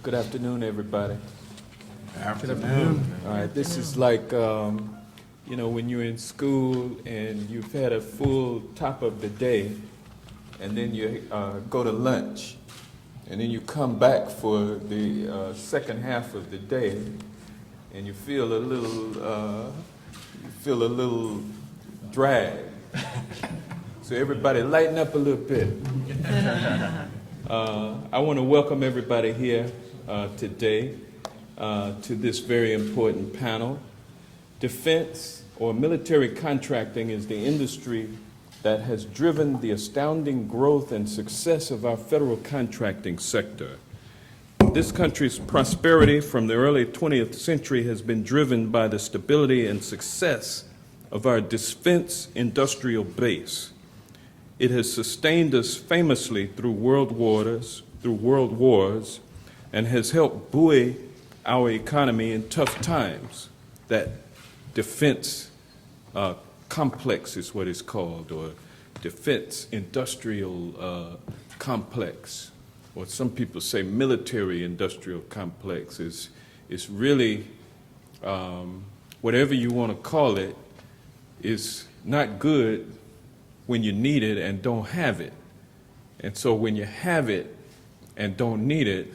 Good afternoon, everybody. Afternoon. All right, this is like, when you're in school and you've had a full top of the day, and then you go to lunch, and then you come back for the second half of the day, and you feel a little drag. So everybody lighten up a little bit. I want to welcome everybody here today to this very important panel. Defense or military contracting is the industry that has driven the astounding growth and success of our federal contracting sector. This country's prosperity from the early 20th century has been driven by the stability and success of our defense industrial base. It has sustained us famously through world wars, and has helped buoy our economy in tough times. That defense complex is what it's called, or defense industrial complex, or some people say military industrial complex is really, whatever you want to call it, is not good when you need it and don't have it. And so when you have it and don't need it,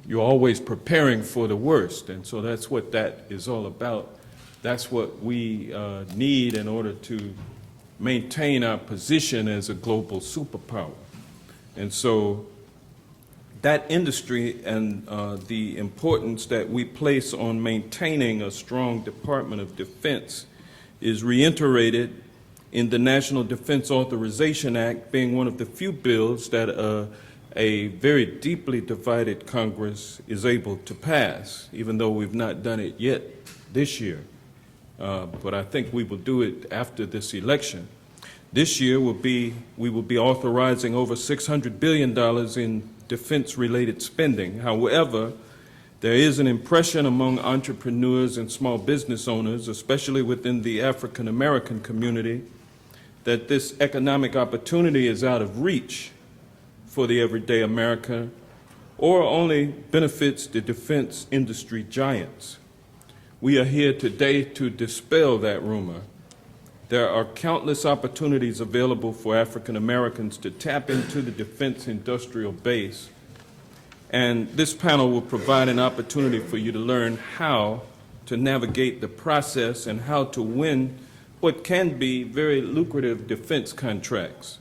you're always preparing for the worst. And so that's what that is all about. That's what we need in order to maintain our position as a global superpower. And so that industry and the importance that we place on maintaining a strong Department of Defense is reiterated in the National Defense Authorization Act, being one of the few bills that a very deeply divided Congress is able to pass, even though we've not done it yet this year. But I think we will do it after this election. This year we will be authorizing over $600 billion in defense-related spending. However, there is an impression among entrepreneurs and small business owners, especially within the African American community, that this economic opportunity is out of reach for the everyday American, or only benefits the defense industry giants. We are here today to dispel that rumor. There are countless opportunities available for African Americans to tap into the defense industrial base, and this panel will provide an opportunity for you to learn how to navigate the process and how to win what can be very lucrative defense contracts.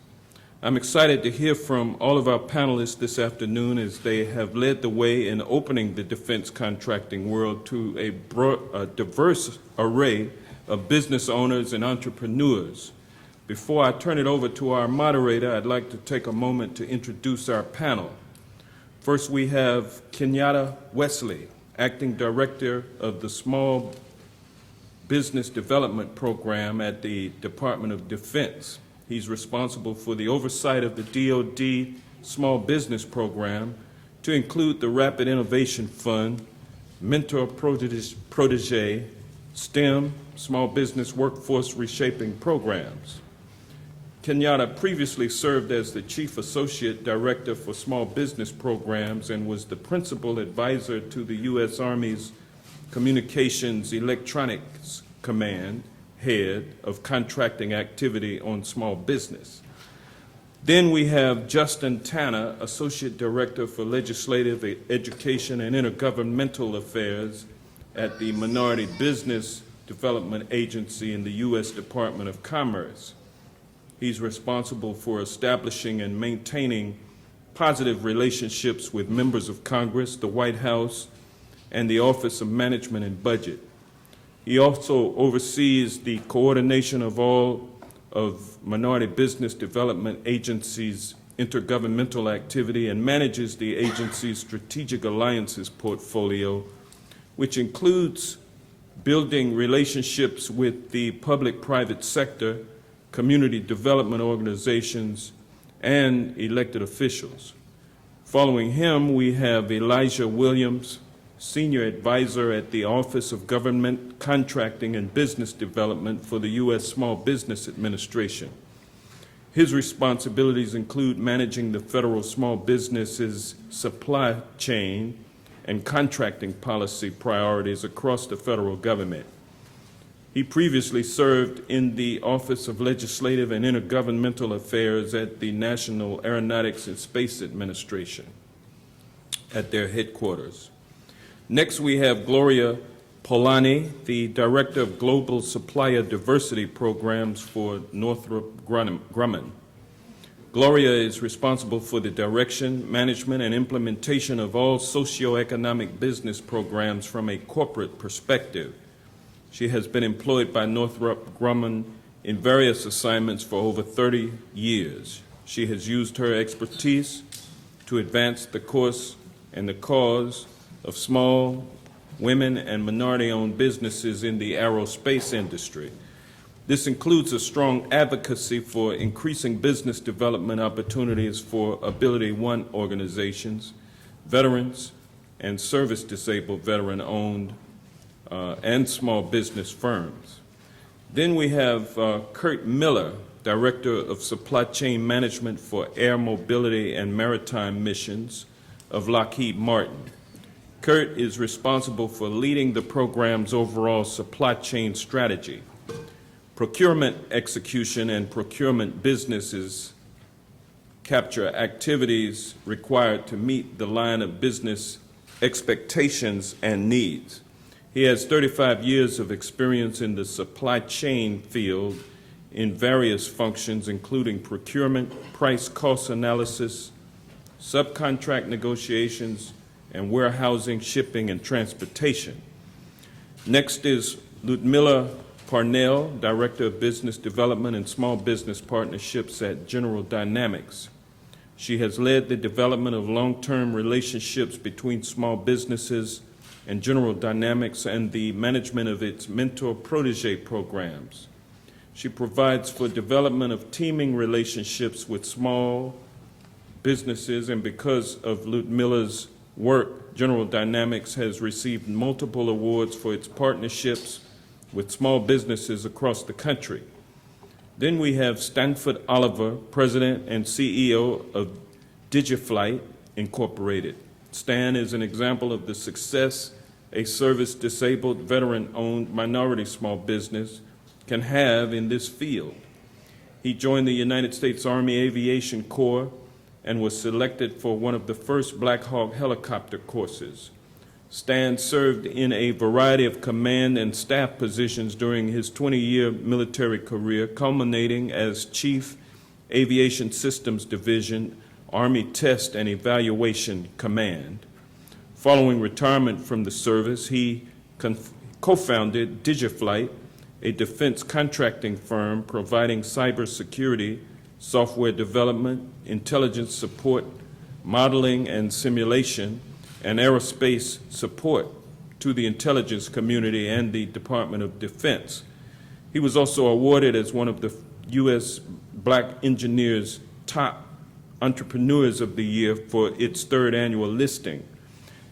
I'm excited to hear from all of our panelists this afternoon as they have led the way in opening the defense contracting world to a diverse array of business owners and entrepreneurs. Before I turn it over to our moderator, I'd like to take a moment to introduce our panel. First, we have Kenyatta Wesley, Acting Director of the Small Business Development Program at the Department of Defense. He's responsible for the oversight of the DoD Small Business Program, to include the Rapid Innovation Fund, Mentor Protege, STEM, Small Business Workforce Reshaping Programs. Kenyatta previously served as the Chief Associate Director for Small Business Programs and was the Principal Advisor to the U.S. Army's Communications Electronics Command, Head of Contracting Activity on Small Business. Then we have Justin Tanner, Associate Director for Legislative Education and Intergovernmental Affairs at the Minority Business Development Agency in the U.S. Department of Commerce. He's responsible for establishing and maintaining positive relationships with members of Congress, the White House, and the Office of Management and Budget. He also oversees the coordination of all of Minority Business Development Agency's intergovernmental activity and manages the agency's strategic alliances portfolio, which includes building relationships with the public-private sector, community development organizations, and elected officials. Following him, we have Elijah Williams, Senior Advisor at the Office of Government Contracting and Business Development for the U.S. Small Business Administration. His responsibilities include managing the federal small businesses supply chain and contracting policy priorities across the federal government. He previously served in the Office of Legislative and Intergovernmental Affairs at the National Aeronautics and Space Administration at their headquarters. Next, we have Gloria Polani, the Director of Global Supplier Diversity Programs for Northrop Grumman. Gloria is responsible for the direction, management, and implementation of all socioeconomic business programs from a corporate perspective. She has been employed by Northrop Grumman in various assignments for over 30 years. She has used her expertise to advance the course and the cause of small, women, and minority-owned businesses in the aerospace industry. This includes a strong advocacy for increasing business development opportunities for Ability One organizations, veterans, and service-disabled veteran-owned and small business firms. Then we have Kurt Miller, Director of Supply Chain Management for Air Mobility and Maritime Missions of Lockheed Martin. Kurt is responsible for leading the program's overall supply chain strategy. Procurement execution and procurement businesses capture activities required to meet the line of business expectations and needs. He has 35 years of experience in the supply chain field in various functions, including procurement, price cost analysis, subcontract negotiations, and warehousing, shipping, and transportation. Next is Ludmila Parnell, Director of Business Development and Small Business Partnerships at General Dynamics. She has led the development of long-term relationships between small businesses and General Dynamics and the management of its mentor-protege programs. She provides for development of teaming relationships with small businesses, and because of Ludmila's work, General Dynamics has received multiple awards for its partnerships with small businesses across the country. Then we have Stanford Oliver, President and CEO of DigiFlight Incorporated. Stan is an example of the success a service-disabled, veteran-owned minority small business can have in this field. He joined the United States Army Aviation Corps and was selected for one of the first Black Hawk helicopter courses. Stan served in a variety of command and staff positions during his 20-year military career, culminating as Chief Aviation Systems Division, Army Test and Evaluation Command. Following retirement from the service, he co-founded DigiFlight, a defense contracting firm providing cybersecurity, software development, intelligence support, modeling and simulation, and aerospace support to the intelligence community and the Department of Defense. He was also awarded as one of the U.S. Black Engineers' Top Entrepreneurs of the Year for its third annual listing.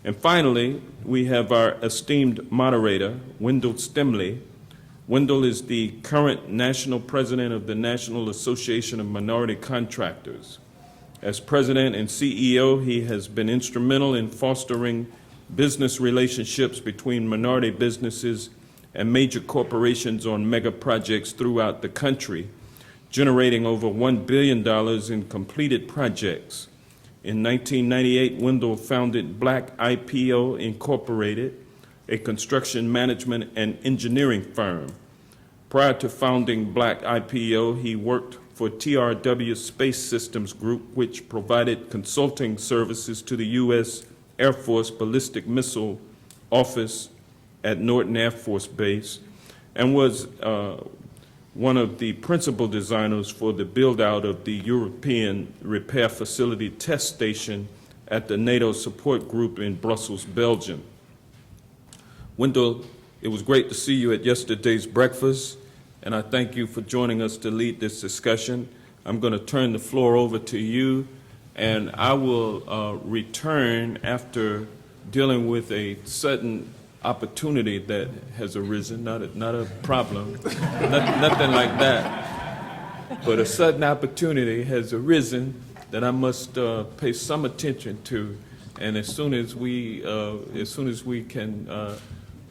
And finally, we have our esteemed moderator, Wendell Stemley. Wendell is the current national president of the National Association of Minority Contractors. As president and CEO, he has been instrumental in fostering business relationships between minority businesses and major corporations on mega projects throughout the country, generating over $1 billion in completed projects. In 1998, Wendell founded Black IPO Incorporated, a construction management and engineering firm. Prior to founding Black IPO, he worked for TRW Space Systems Group, which provided consulting services to the U.S. Air Force Ballistic Missile Office at Norton Air Force Base, and was one of the principal designers for the build-out of the European Repair Facility Test Station at the NATO Support Group in Brussels, Belgium. Wendell, it was great to see you at yesterday's breakfast, and I thank you for joining us to lead this discussion. I'm going to turn the floor over to you, and I will return after dealing with a sudden opportunity that has arisen, not a problem, nothing like that, but a sudden opportunity has arisen that I must pay some attention to, And as soon as we can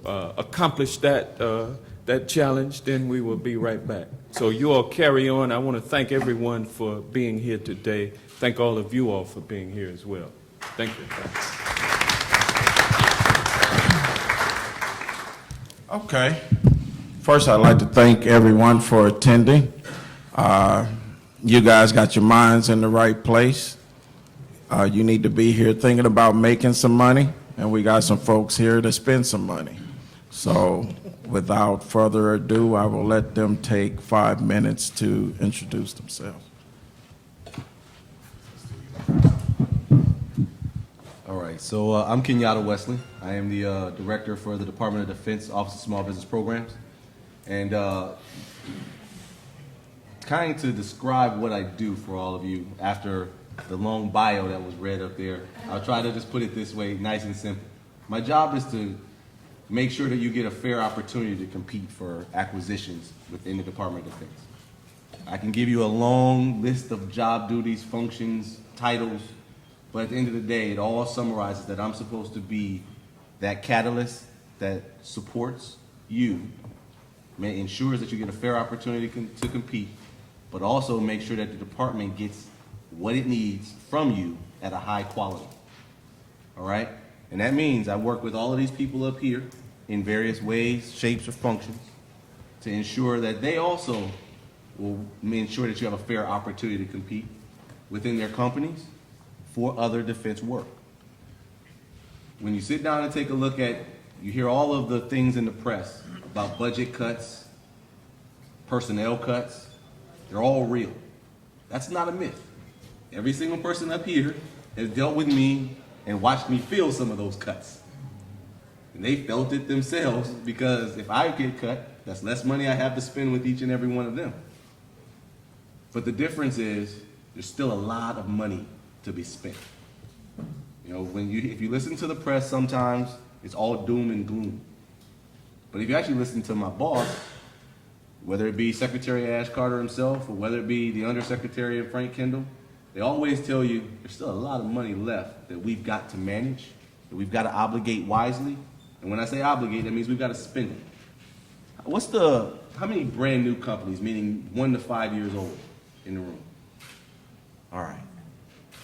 accomplish that that challenge, then we will be right back. So you all carry on. I want to thank everyone for being here today. Thank all of you all for being here as well. Thank you. Okay. First, I'd like to thank everyone for attending. You guys got your minds in the right place. You need to be here thinking about making some money, and we got some folks here to spend some money. So without further ado, I will let them take 5 minutes to introduce themselves. All right, so I'm Kenyatta Wesley. I am the director for the Department of Defense Office of Small Business Programs. And kind of to describe what I do for all of you after the long bio that was read up there, I'll try to just put it this way, nice and simple. My job is to make sure that you get a fair opportunity to compete for acquisitions within the Department of Defense. I can give you a long list of job duties, functions, titles, but at the end of the day, it all summarizes that I'm supposed to be that catalyst that supports you, ensures that you get a fair opportunity to compete, but also make sure that the department gets what it needs from you at a high quality. All right? And that means I work with all of these people up here in various ways, shapes, or functions to ensure that they also will ensure that you have a fair opportunity to compete within their companies for other defense work. When you sit down and take a look at, you hear all of the things in the press about budget cuts, personnel cuts, they're all real. That's not a myth. Every single person up here has dealt with me and watched me feel some of those cuts. And they felt it themselves because if I get cut, that's less money I have to spend with each and every one of them. But the difference is there's still a lot of money to be spent. You know, if you listen to the press, sometimes it's all doom and gloom. But if you actually listen to my boss, whether it be Secretary Ash Carter himself or whether it be the Undersecretary of Frank Kendall, they always tell you there's still a lot of money left that we've got to manage, that we've got to obligate wisely. And when I say obligate, that means we've got to spend it. How many brand new companies, meaning 1 to 5 years old, in the room? All right.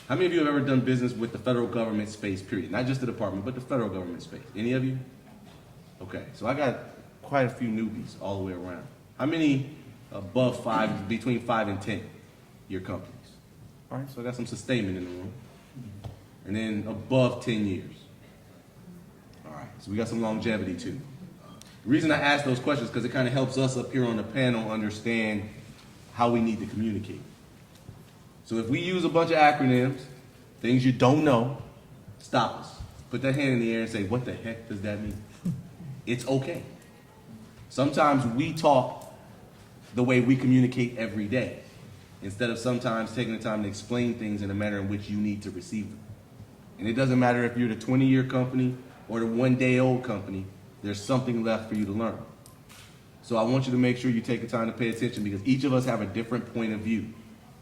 How many of you have ever done business with the federal government space, period? Not just the department, but the federal government space. Any of you? Okay, so I got quite a few newbies all the way around. How many above 5, between 5 and 10 year companies? All right, so I got some sustainment in the room. And then above 10 years. All right, so we got some longevity too. The reason I ask those questions is because it kind of helps us up here on the panel understand how we need to communicate. So if we use a bunch of acronyms, things you don't know, stop us. Put that hand in the air and say, what the heck does that mean? It's okay. Sometimes we talk the way we communicate every day, instead of sometimes taking the time to explain things in a manner in which you need to receive them. And it doesn't matter if you're the 20-year company or the one-day-old company, there's something left for you to learn. So I want you to make sure you take the time to pay attention because each of us have a different point of view.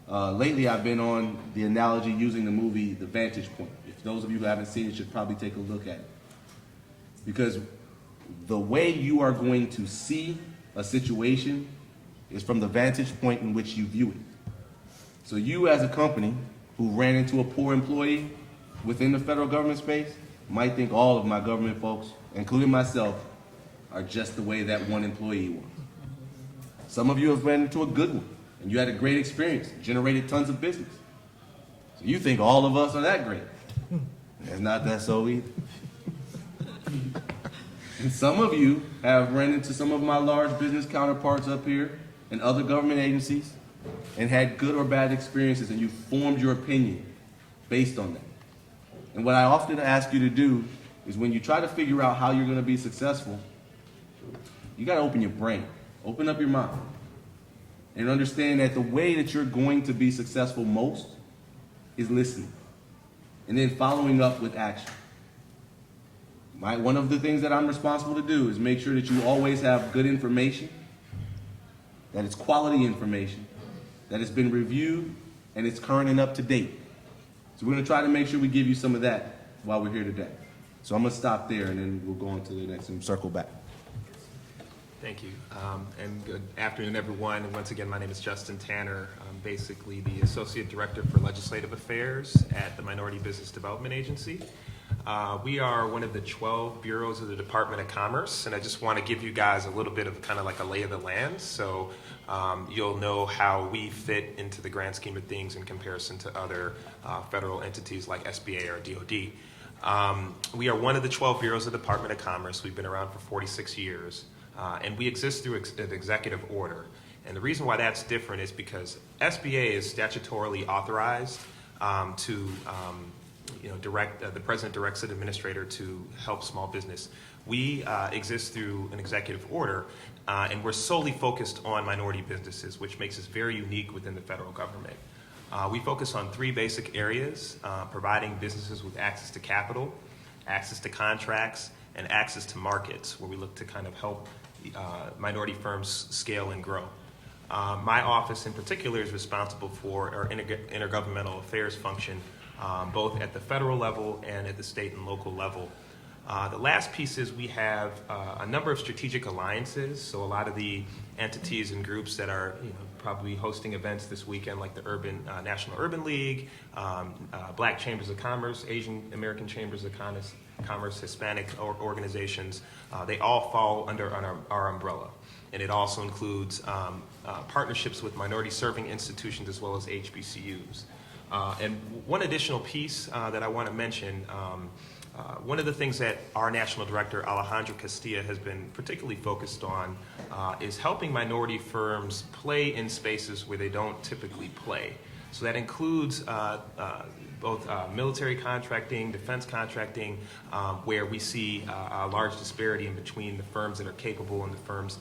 Lately, I've been on the analogy using the movie The Vantage Point. If those of you who haven't seen it should probably take a look at it. Because the way you are going to see a situation is from the vantage point in which you view it. So you as a company who ran into a poor employee within the federal government space might think all of my government folks, including myself, are just the way that one employee was. Some of you have ran into a good one, and you had a great experience, generated tons of business. So you think all of us are that great. It's not that so either. And some of you have run into some of my large business counterparts up here and other government agencies and had good or bad experiences, and you formed your opinion based on that. And what I often ask you to do is when you try to figure out how you're going to be successful, you got to open your brain, open up your mind, and understand that the way that you're going to be successful most is listening and then following up with action. One of the things that I'm responsible to do is make sure that you always have good information, that it's quality information, that it's been reviewed, and it's current and up to date. So we're going to try to make sure we give you some of that. while we're here today. So I'm gonna stop there and then we'll go on to the next and circle back. Thank you, and good afternoon, everyone. And once again, my name is Justin Tanner. I'm basically the Associate Director for Legislative Affairs at the Minority Business Development Agency. We are one of the 12 bureaus of the Department of Commerce, and I just want to give you guys a little bit of kind of like a lay of the land, so you'll know how we fit into the grand scheme of things in comparison to other federal entities like SBA or DOD. We are one of the 12 bureaus of the Department of Commerce. We've been around for 46 years. And we exist through an executive order. And the reason why that's different is because SBA is statutorily authorized to direct, the president directs an administrator to help small business. We exist through an executive order, and we're solely focused on minority businesses, which makes us very unique within the federal government. We focus on three basic areas: providing businesses with access to capital, access to contracts, and access to markets, where we look to kind of help minority firms scale and grow. My office in particular is responsible for our intergovernmental affairs function, both at the federal level and at the state and local level. The last piece is we have a number of strategic alliances, so a lot of the entities and groups that are probably hosting events this weekend, like the National Urban League, Black Chambers of Commerce, Asian American Chambers of Commerce, Hispanic organizations, they all fall under our umbrella. And it also includes partnerships with minority serving institutions as well as HBCUs. And one additional piece that I want to mention, one of the things that our national director, Alejandra Castilla, has been particularly focused on is helping minority firms play in spaces where they don't typically play. So that includes both military contracting, defense contracting, where we see a large disparity in between the firms that are capable and the firms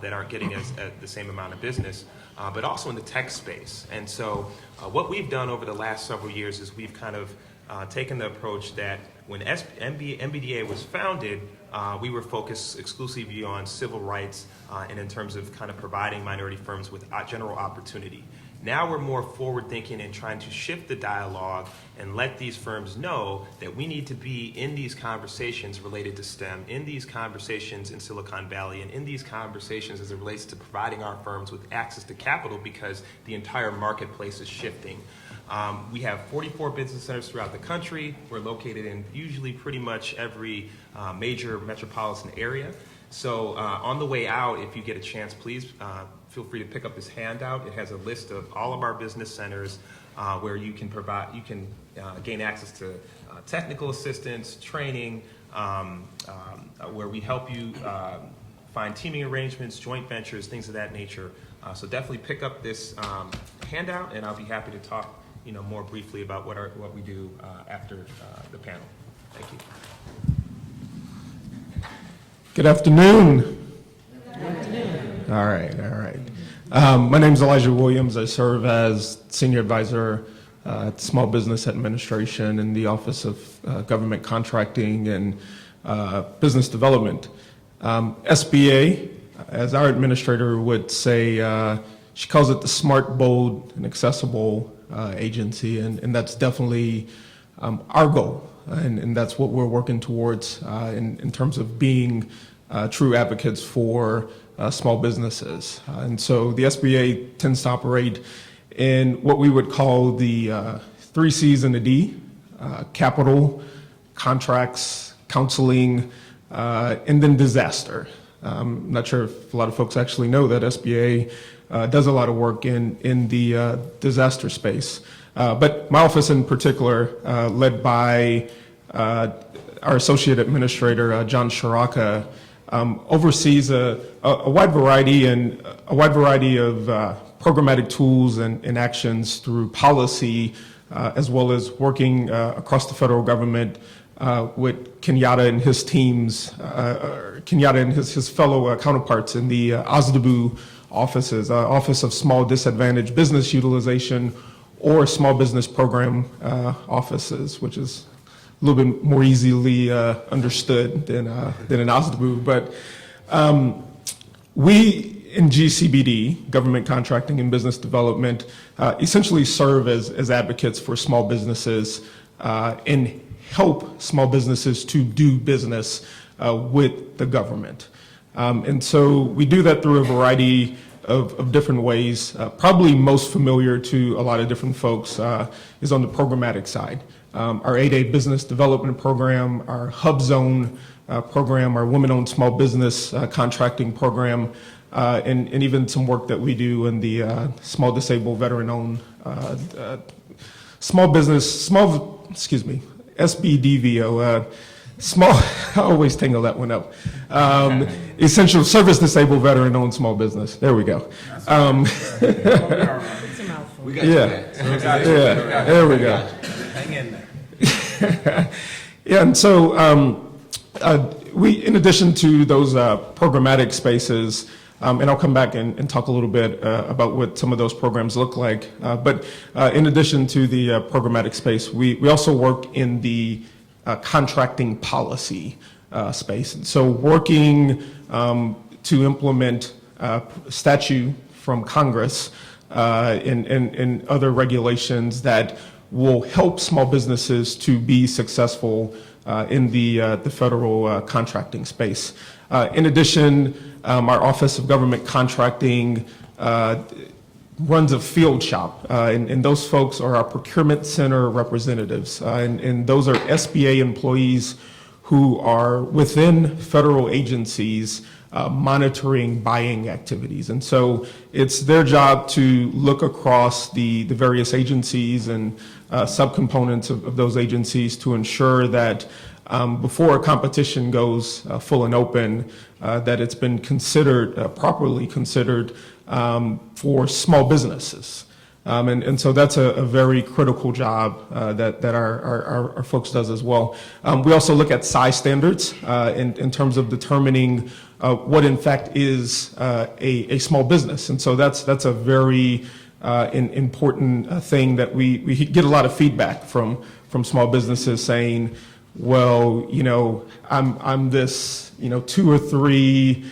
that aren't getting the same amount of business, but also in the tech space. And so what we've done over the last several years is we've kind of taken the approach that when MBDA was founded, we were focused exclusively on civil rights and in terms of kind of providing minority firms with general opportunity. Now we're more forward thinking and trying to shift the dialogue and let these firms know that we need to be in these conversations related to STEM, in these conversations in Silicon Valley, and in these conversations as it relates to providing our firms with access to capital, because the entire marketplace is shifting. We have 44 business centers throughout the country. We're located in usually pretty much every major metropolitan area. So on the way out, if you get a chance, please feel free to pick up this handout. It has a list of all of our business centers where you can gain access to technical assistance, training, where we help you find teaming arrangements, joint ventures, things of that nature. So definitely pick up this handout, and I'll be happy to talk more briefly about what we do after the panel. Thank you. Good afternoon. Good afternoon. All right. My name is Elijah Williams. I serve as Senior Advisor at Small Business Administration in the Office of Government Contracting and Business Development. SBA, as our administrator would say, she calls it the smart, bold, and accessible agency, and that's definitely our goal. And that's what we're working towards in terms of being true advocates for small businesses. And so the SBA tends to operate in what we would call the 3 C's and a D: capital, contracts, counseling, and then disaster. I'm not sure if a lot of folks actually know that SBA does a lot of work in the disaster space. But my office in particular, led by our associate administrator, John Sharaka, oversees a wide variety of programmatic tools and actions through policy, as well as working across the federal government with Kenyatta and his teams, Kenyatta and his fellow counterparts in the OSDBU offices, Office of Small Disadvantaged Business Utilization, or Small Business Program offices, which is a little bit more easily understood than an OSDBU. But we in GCBD, Government Contracting and Business Development, essentially serve as advocates for small businesses in help small businesses to do business with the government. And so we do that through a variety of different ways. Probably most familiar to a lot of different folks is on the programmatic side. Our 8A business development program, our Hub Zone program, our women-owned small business contracting program, and even some work that we do in the small disabled veteran-owned SBDVO, small, I always tangle that one up. Essential service disabled veteran-owned small business. There we go. We got you back. Yeah, there we go. Hang in there. Yeah, and so we, in addition to those programmatic spaces, and I'll come back and talk a little bit about what some of those programs look like. But in addition to the programmatic space, we also work in the contracting policy space. And so working to implement statute from Congress and other regulations that will help small businesses to be successful in the federal contracting space. In addition, our Office of Government Contracting runs a field shop, and those folks are our procurement center representatives, and those are SBA employees who are within federal agencies monitoring buying activities. And so it's their job to look across the various agencies and subcomponents of those agencies to ensure that before a competition goes full and open, that it's been considered, properly considered for small businesses. And so that's a very critical job that our folks does as well. We also look at size standards in terms of determining what in fact is a small business. And so that's a very important thing that we get a lot of feedback from small businesses saying, well, you know, I'm this, you know, 2 or 3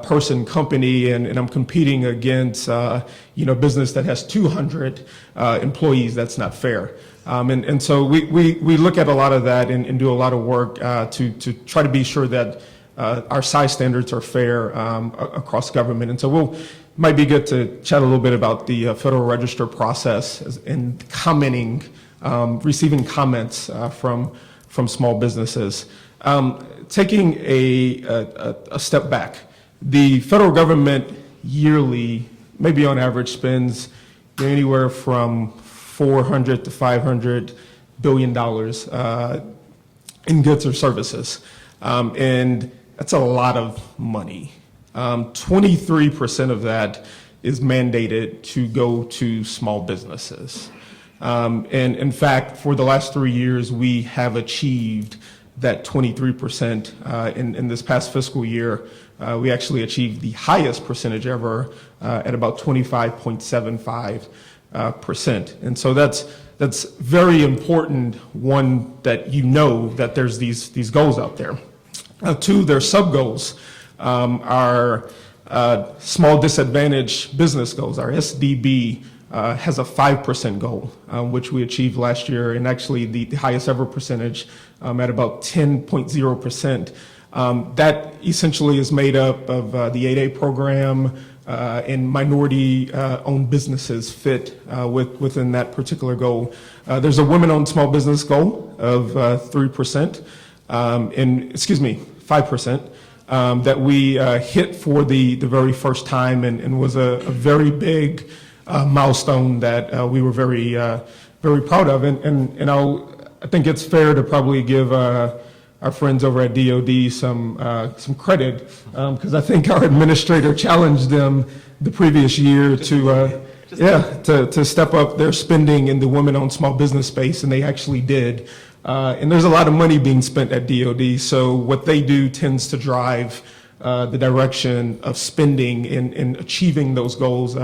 person company, and I'm competing against, you know, business that has 200 employees. That's not fair. And so we look at a lot of that and do a lot of work to try to be sure that our size standards are fair across government. And so might be good to chat a little bit about the Federal Register process and commenting, receiving comments from small businesses. Taking a step back, the federal government yearly, maybe on average, spends anywhere from $400 to $500 billion in goods or services, and that's a lot of money. 23% of that is mandated to go to small businesses. And in fact, for the last 3 years, we have achieved that 23%. In this past fiscal year, we actually achieved the highest percentage ever at about 25.75%. And so that's very important, one, that you know that there's these goals out there. 2, their sub-goals are small disadvantaged business goals. Our SDB has a 5% goal, which we achieved last year, and actually the highest ever percentage at about 10.0%. That essentially is made up of the 8A program and minority-owned businesses fit within that particular goal. There's a women-owned small business goal of 3%, 5%. That we hit for the very first time and was a very big milestone that we were very proud of. And I think it's fair to probably give our friends over at DOD some credit, because I think our administrator challenged them the previous year to step up their spending in the women-owned small business space, and they actually did. And there's a lot of money being spent at DOD, so what they do tends to drive the direction of spending in achieving those goals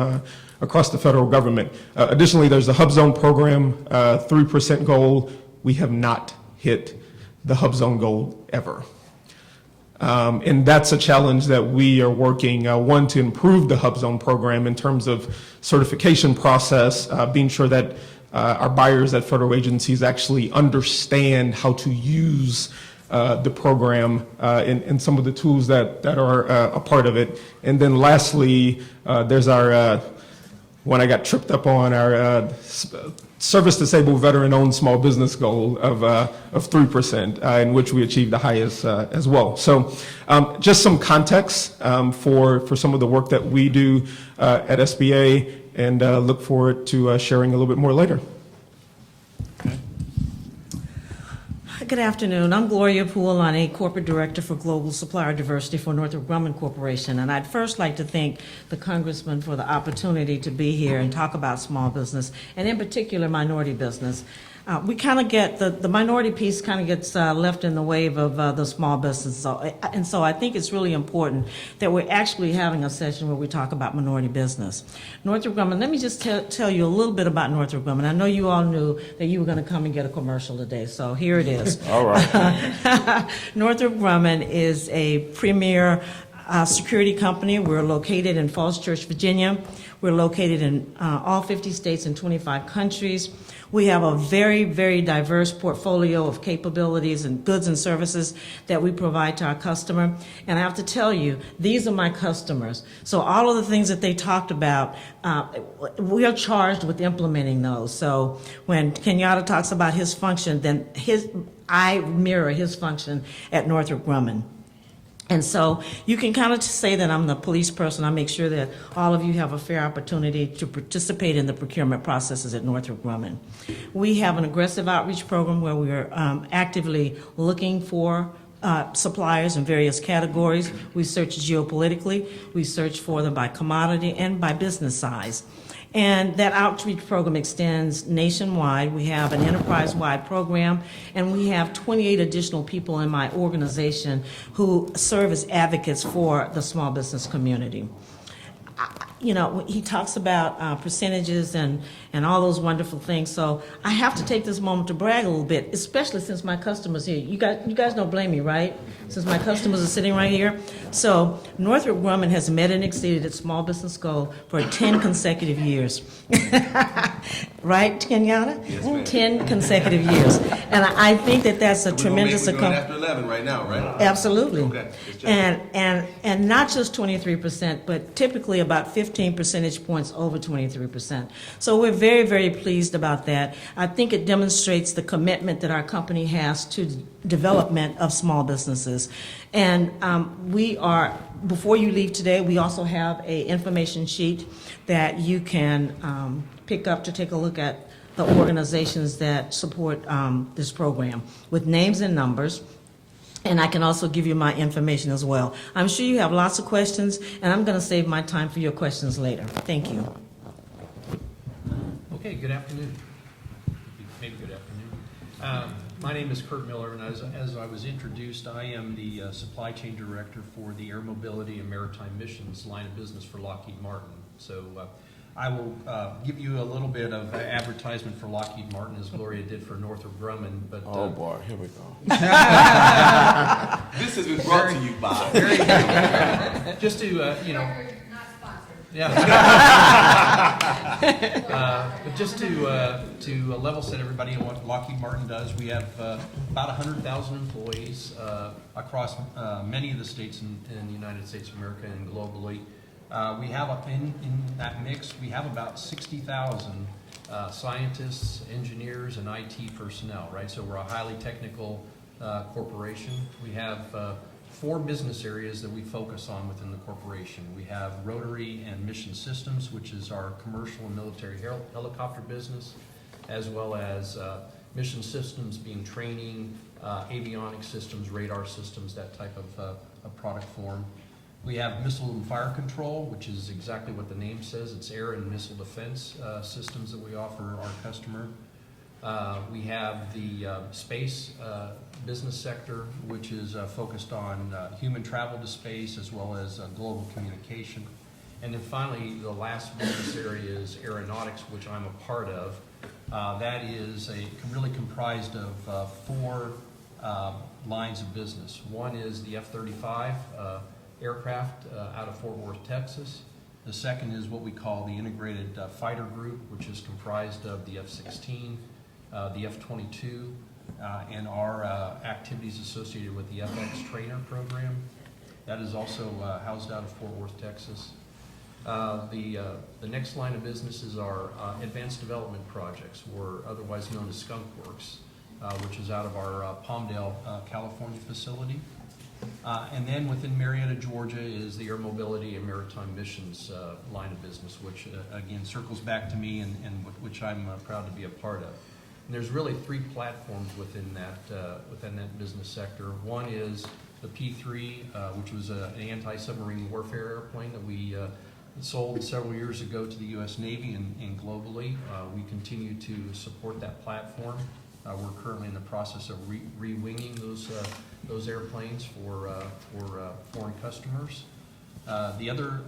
across the federal government. Additionally, there's the Hub Zone program, 3% goal. We have not hit the Hub Zone goal ever. And that's a challenge that we are working, one, to improve the Hub Zone program in terms of certification process, being sure that our buyers at federal agencies actually understand how to use the program and some of the tools that are a part of it. And then lastly, there's our, when I got tripped up on our service-disabled veteran-owned small business goal of 3%, in which we achieved the highest as well. So just some context for some of the work that we do at SBA, and look forward to sharing a little bit more later. Good afternoon. I'm Gloria Puolani, Corporate Director for Global Supplier Diversity for Northrop Grumman Corporation. And I'd first like to thank the Congressman for the opportunity to be here and talk about small business, and in particular, minority business. We kind of get, the minority piece kind of gets left in the wave of the small business. So I think it's really important that we're actually having a session where we talk about minority business. Northrop Grumman, let me just tell you a little bit about Northrop Grumman. I know you all knew that you were going to come and get a commercial today, so here it is. All right. Northrop Grumman is a premier security company. We're located in Falls Church, Virginia. We're located in all 50 states and 25 countries. We have a very, very diverse portfolio of capabilities and goods and services that we provide to our customer. And I have to tell you, these are my customers. So all of the things that they talked about, we are charged with implementing those. So when Kenyatta talks about his function, then I mirror his function at Northrop Grumman. And so you can kind of say that I'm the police person. I make sure that all of you have a fair opportunity to participate in the procurement processes at Northrop Grumman. We have an aggressive outreach program where we are actively looking for suppliers in various categories. We search geopolitically. We search for them by commodity and by business size. And that outreach program extends nationwide. We have an enterprise-wide program, and we have 28 additional people in my organization who serve as advocates for the small business community. You know, he talks about percentages and all those wonderful things. So I have to take this moment to brag a little bit, especially since my customers here. You guys don't blame me, right? Since my customers are sitting right here. So Northrop Grumman has met and exceeded its small business goal for 10 consecutive years. Right, Kenyatta? Yes, ma'am. 10 consecutive years. And I think that that's a tremendous We're doing accomplishment. after 11 right now, right? Absolutely. Okay. Just checking. And not just 23%, but typically about 15 percentage points over 23%. So we're very, very pleased about that. I think it demonstrates the commitment that our company has to development of small businesses. And we are, before you leave today, we also have an information sheet that you can pick up to take a look at the organizations that support this program with names and numbers. And I can also give you my information as well. I'm sure you have lots of questions, and I'm going to save my time for your questions later. Thank you. Okay, good afternoon. Maybe good afternoon. My name is Kurt Miller, and as I was introduced, I am the Supply Chain Director for the Air Mobility and Maritime Missions line of business for Lockheed Martin. So I will give you a little bit of advertisement for Lockheed Martin, as Gloria did for Northrop Grumman. But Oh boy, here we go. This has been brought to you by. very good. Just to you know. Not sponsored. Yeah. But just to level set everybody on what Lockheed Martin does, we have about 100,000 employees across many of the states in the United States of America and globally. We have in that mix, we have about 60,000 scientists, engineers, and IT personnel, right? So we're a highly technical corporation. We have 4 business areas that we focus on within the corporation. We have Rotary and Mission Systems, which is our commercial and military helicopter business, as well as Mission Systems being training, avionics systems, radar systems, that type of a product form. We have Missile and Fire Control, which is exactly what the name says. It's air and missile defense systems that we offer our customer. We have the space business sector, which is focused on human travel to space as well as global communication. And then finally, the last business area is aeronautics, which I'm a part of. That is really comprised of 4 lines of business. One is the F-35 aircraft out of Fort Worth, Texas. The second is what we call the Integrated Fighter Group, which is comprised of the F-16, the F-22, and our activities associated with the FX Trainer program. That is also housed out of Fort Worth, Texas. The next line of business is our advanced development projects, or otherwise known as Skunk Works, which is out of our Palmdale, California facility. And then within Marietta, Georgia is the Air Mobility and Maritime Missions line of business, which again circles back to me and which I'm proud to be a part of. And there's really three platforms within that business sector. One is the P-3, which was an anti-submarine warfare airplane that we sold several years ago to the U.S. Navy and globally. We continue to support that platform. We're currently in the process of re-winging those airplanes for foreign customers. The other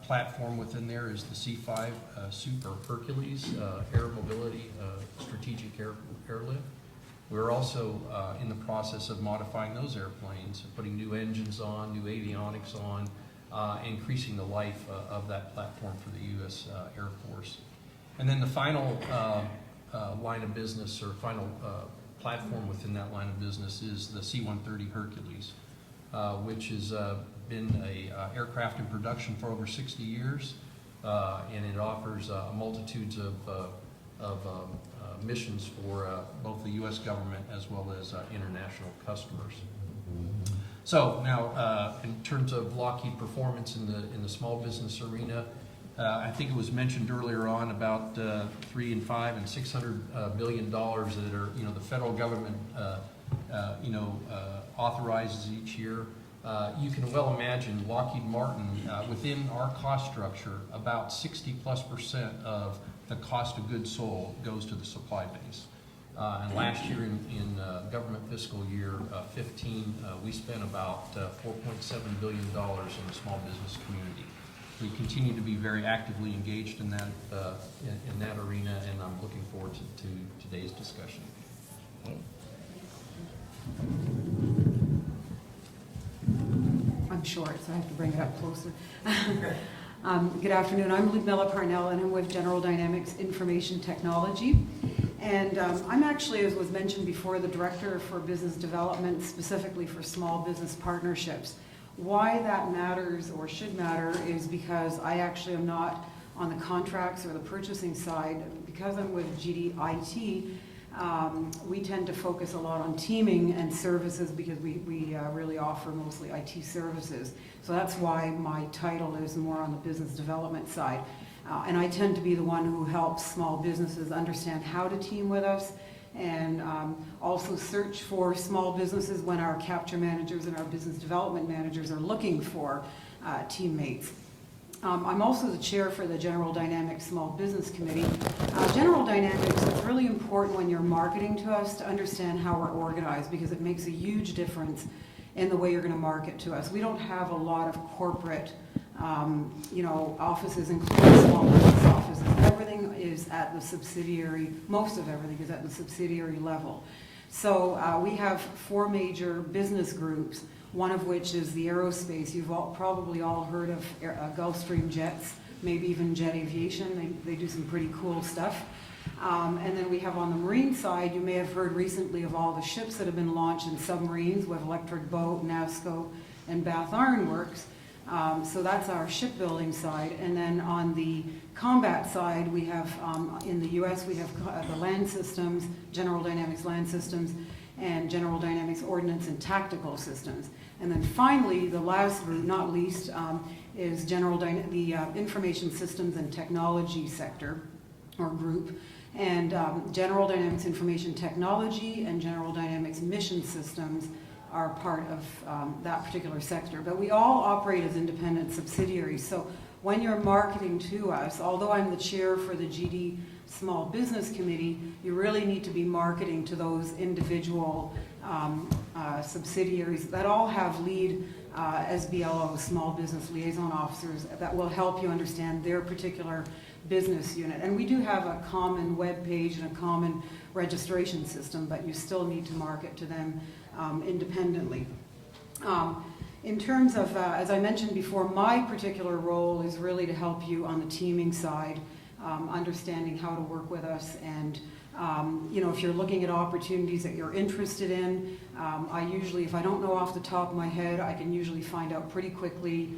platform within there is the C-5 Super Hercules Air Mobility Strategic Airlift. We're also in the process of modifying those airplanes, putting new engines on, new avionics on, increasing the life of that platform for the U.S. Air Force. And then the final line of business, or final platform within that line of business, is the C-130 Hercules, which has been a aircraft in production for over 60 years, and it offers multitudes of missions for both the U.S. government as well as international customers. So now, in terms of Lockheed performance in the small business arena, I think it was mentioned earlier on about $3 and $5 and $600 billion that are, the federal government, authorizes each year. You can well imagine Lockheed Martin, within our cost structure, about 60+% of the cost of goods sold goes to the supply base. And last year in government fiscal year 15, we spent about $4.7 billion in the small business community. We continue to be very actively engaged in that arena, and I'm looking forward to today's discussion. I'm short, so I have to bring it up closer. Good afternoon. I'm Ludmilla Parnell, and I'm with General Dynamics Information Technology. And I'm actually, as was mentioned before, the Director for Business Development, specifically for small business partnerships. Why that matters, or should matter, is because I actually am not on the contracts or the purchasing side. Because I'm with GDIT, we tend to focus a lot on teaming and services, because we really offer mostly IT services. So that's why my title is more on the business development side. And I tend to be the one who helps small businesses understand how to team with us, and also search for small businesses when our capture managers and our business development managers are looking for teammates. I'm also the chair for the General Dynamics Small Business Committee. General Dynamics is really important when you're marketing to us to understand how we're organized, because it makes a huge difference in the way you're going to market to us. We don't have a lot of corporate offices, including small business offices. Everything is at the subsidiary, most of everything is at the subsidiary level. So we have 4 major business groups, one of which is the aerospace. You've probably all heard of Gulfstream Jets, maybe even Jet Aviation. They do some pretty cool stuff. And then we have on the marine side, you may have heard recently of all the ships that have been launched in submarines with Electric Boat, NASSCO, and Bath Iron Works. So that's our shipbuilding side. And then on the combat side, we have, in the U.S., we have the land systems, General Dynamics Land Systems, and General Dynamics Ordnance and Tactical Systems. And then finally, the last group, not least, is the Information Systems and Technology sector, or group. And General Dynamics Information Technology and General Dynamics Mission Systems are part of that particular sector. But we all operate as independent subsidiaries. So when you're marketing to us, although I'm the chair for the GD Small Business Committee, you really need to be marketing to those individual subsidiaries that all have lead SBLOs, Small Business Liaison Officers, that will help you understand their particular business unit. And we do have a common web page and a common registration system, but you still need to market to them independently. In terms of, as I mentioned before, my particular role is really to help you on the teaming side, understanding how to work with us, and if you're looking at opportunities that you're interested in, I usually, if I don't know off the top of my head, I can usually find out pretty quickly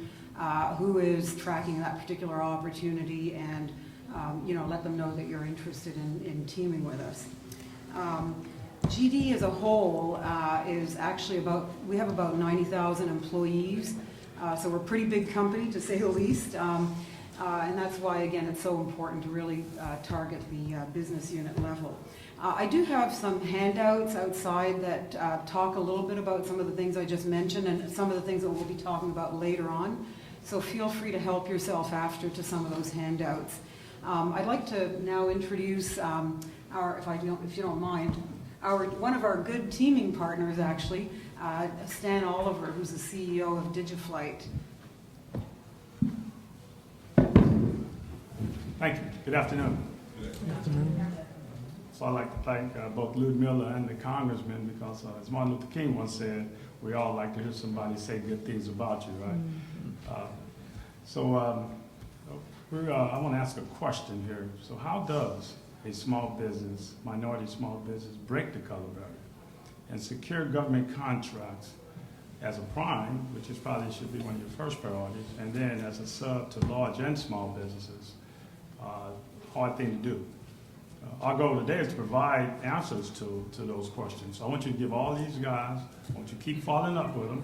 who is tracking that particular opportunity, and let them know that you're interested in teaming with us. GD as a whole is actually we have about 90,000 employees, so we're a pretty big company to say the least, and that's why, again, it's so important to really target the business unit level. I do have some handouts outside that talk a little bit about some of the things I just mentioned and some of the things that we'll be talking about later on, so feel free to help yourself after to some of those handouts. I'd like to now introduce if you don't mind, one of our good teaming partners, actually, Stan Oliver, who's the CEO of DigiFlight. Thank you. Good afternoon. So I'd like to thank both Ludmilla and the congressman, because as Martin Luther King once said, we all like to hear somebody say good things about you, right? I want to ask a question here. So how does a small business, minority small business, break the color barrier and secure government contracts as a prime, which is probably should be one of your first priorities, and then as a sub to large and small businesses? Hard thing to do. Our goal today is to provide answers to those questions. So I want you to give all these guys, I want you to keep following up with them,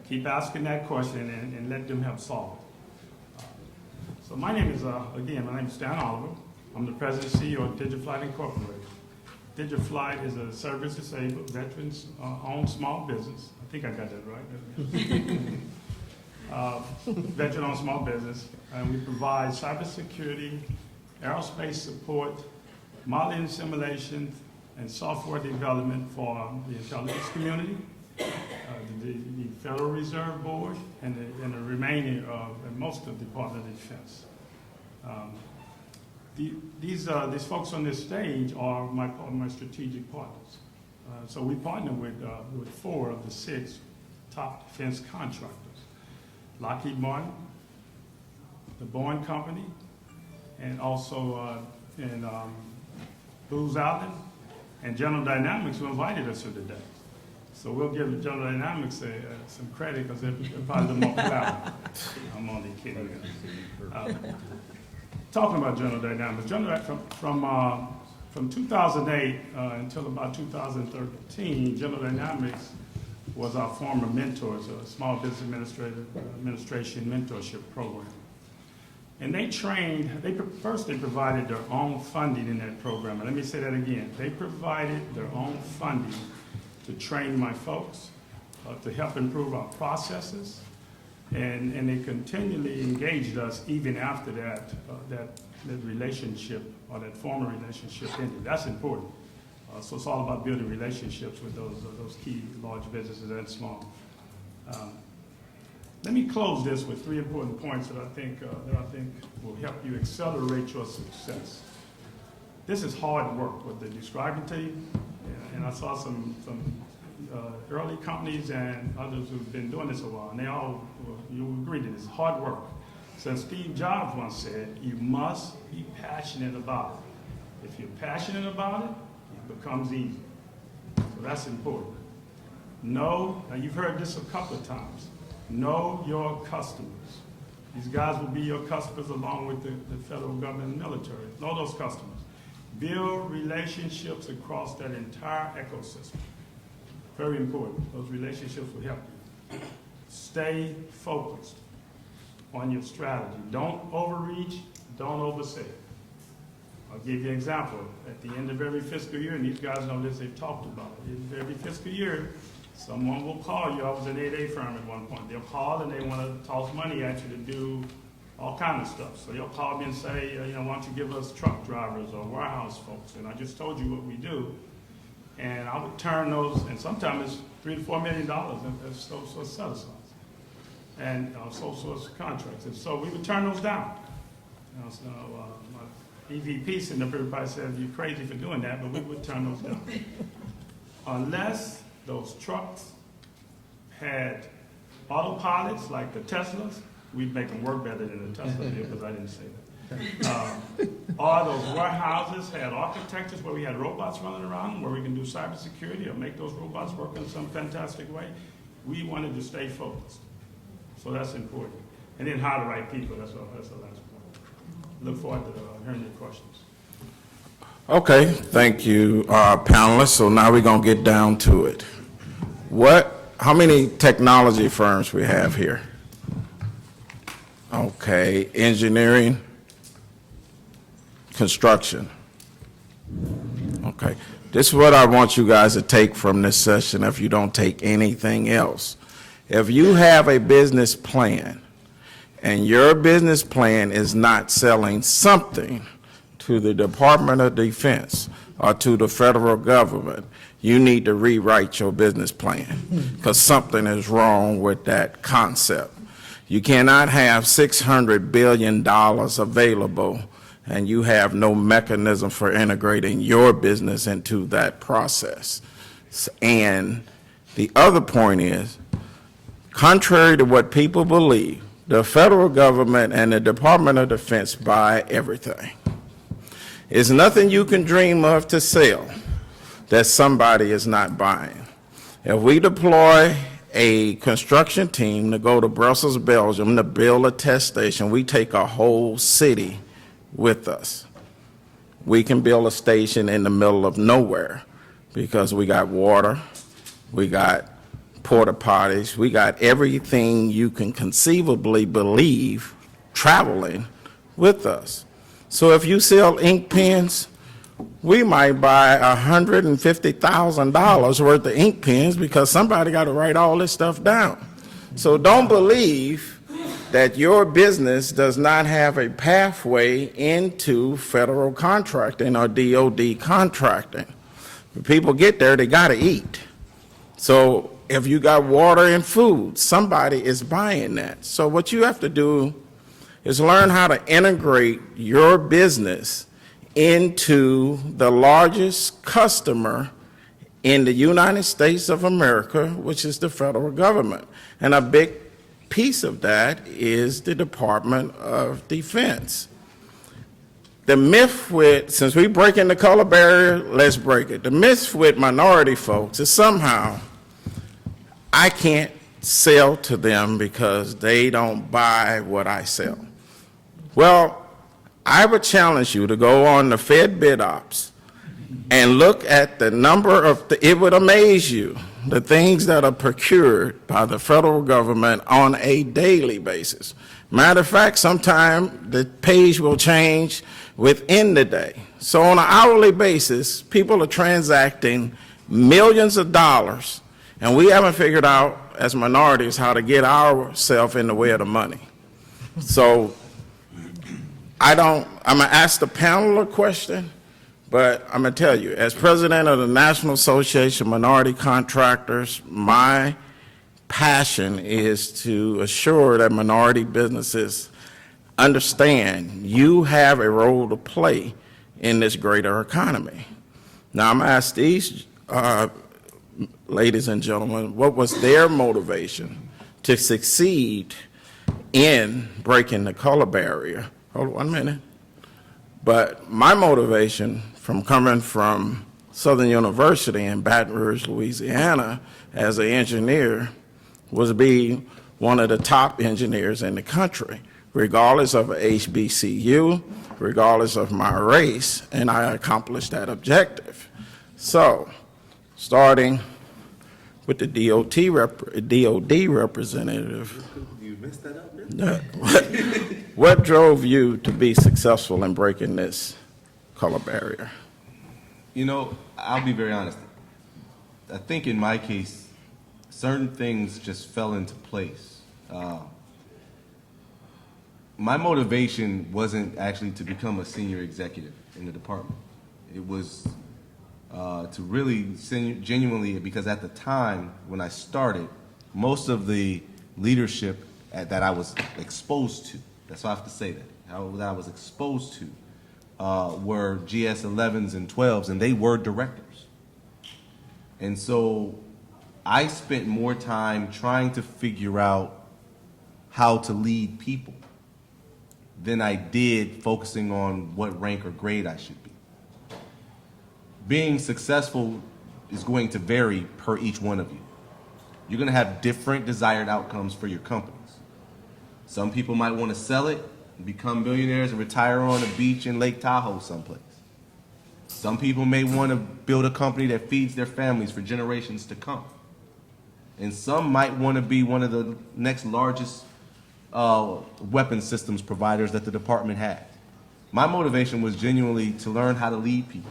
keep asking that question, and let them help solve it. So my name is, my name is Stan Oliver. I'm the president and CEO of DigiFlight Incorporated. DigiFlight is a service-disabled, veterans-owned small business. I think I got that right. Veteran-owned small business, and we provide cybersecurity, aerospace support, modeling and simulation, and software development for the intelligence community, the Federal Reserve Board, and the remaining and most of the Department of Defense. These folks on this stage are my strategic partners. So we partner with 4 of the 6 top defense contractors: Lockheed Martin, the Boeing Company, and also Booz Allen, and General Dynamics, who invited us here today. So we'll give General Dynamics some credit, because they're probably the more cloud. I'm only kidding. Talking about General Dynamics, from 2008 until about 2013, General Dynamics was our former mentors, a small business administration mentorship program. And they trained, first they provided their own funding in that program. And let me say that again. They provided their own funding to train my folks, to help improve our processes. And they continually engaged us even after that relationship, or that former relationship ended. That's important. So it's all about building relationships with those key large businesses and small. Let me close this with 3 important points that I think will help you accelerate your success. This is hard work, what they're describing to you, and I saw some early companies and others who've been doing this a while, and you'll agree that it's hard work. So Steve Jobs once said, you must be passionate about it. If you're passionate about it, it becomes easy. So that's important. Now you've heard this a couple of times. Know your customers. These guys will be your customers along with the federal government and military. Know those customers. Build relationships across that entire ecosystem. Very important. Those relationships will help you. Stay focused on your strategy. Don't overreach, don't oversell. I'll give you an example. At the end of every fiscal year, and these guys know this, they've talked about it. At the end of every fiscal year, someone will call you. I was an 8A firm at one point. They'll call and they want to toss money at you to do all kinds of stuff. So they'll call me and say, why don't you give us truck drivers or warehouse folks? And I just told you what we do. And I would turn those, and sometimes it's $3 to $4 million as sole source set-asides and sole source contracts. And so we would turn those down. My EVP sitting up here probably said, you're crazy for doing that, but we would turn those down. Unless those trucks had autopilots like the Teslas, we'd make them work better than the Tesla did, because I didn't say that. All those warehouses had architectures where we had robots running around, where we can do cybersecurity or make those robots work in some fantastic way. We wanted to stay focused. So that's important. And then hire the right people, that's the last point. Look forward to hearing your questions. Okay, thank you, panelists. So now we're gonna get down to it. How many technology firms we have here? Okay, engineering, construction. Okay, this is what I want you guys to take from this session if you don't take anything else. If you have a business plan and your business plan is not selling something to the Department of Defense or to the federal government, you need to rewrite your business plan because something is wrong with that concept. You cannot have $600 billion available and you have no mechanism for integrating your business into that process. And the other point is, contrary to what people believe, the federal government and the Department of Defense buy everything. There's nothing you can dream of to sell that somebody is not buying. If we deploy a construction team to go to Brussels, Belgium to build a test station, we take a whole city with us. We can build a station in the middle of nowhere because we got water, we got porta potties, we got everything you can conceivably believe traveling with us. So if you sell ink pens, we might buy $150,000 worth of ink pens because somebody got to write all this stuff down. So don't believe that your business does not have a pathway into federal contracting or DOD contracting. When people get there, they got to eat. So if you got water and food, somebody is buying that. So what you have to do is learn how to integrate your business into the largest customer in the United States of America, which is the federal government. And a big piece of that is the Department of Defense. The myth with, since we breaking the color barrier, let's break it. The myth with minority folks is somehow I can't sell to them because they don't buy what I sell. Well, I would challenge you to go on the Fed Bid Ops and look at the number of, it would amaze you, the things that are procured by the federal government on a daily basis. Matter of fact, sometime the page will change within the day. So on an hourly basis, people are transacting millions of dollars, and we haven't figured out as minorities how to get ourselves in the way of the money. So I'm gonna ask the panel a question, but I'm gonna tell you, as president of the National Association of Minority Contractors, my passion is to assure that minority businesses understand you have a role to play in this greater economy. Now I'm gonna ask these ladies and gentlemen, what was their motivation to succeed in breaking the color barrier? Hold on 1 minute. But my motivation from coming from Southern University in Baton Rouge, Louisiana, as an engineer, was be one of the top engineers in the country, regardless of a HBCU, regardless of my race, and I accomplished that objective. So, starting with the DOD representative. You messed that up, man. What drove you to be successful in breaking this color barrier? You know, I'll be very honest. I think in my case, certain things just fell into place. My motivation wasn't actually to become a senior executive in the department. It was to really genuinely, because at the time when I started, most of the leadership that I was exposed to, that's why I have to say that I was exposed to, were GS 11s and 12s, and they were directors. And so I spent more time trying to figure out how to lead people than I did focusing on what rank or grade I should be. Being successful is going to vary per each one of you. You're going to have different desired outcomes for your companies. Some people might want to sell it, become millionaires, and retire on a beach in Lake Tahoe someplace. Some people may want to build a company that feeds their families for generations to come. And some might want to be one of the next largest weapons systems providers that the department had. My motivation was genuinely to learn how to lead people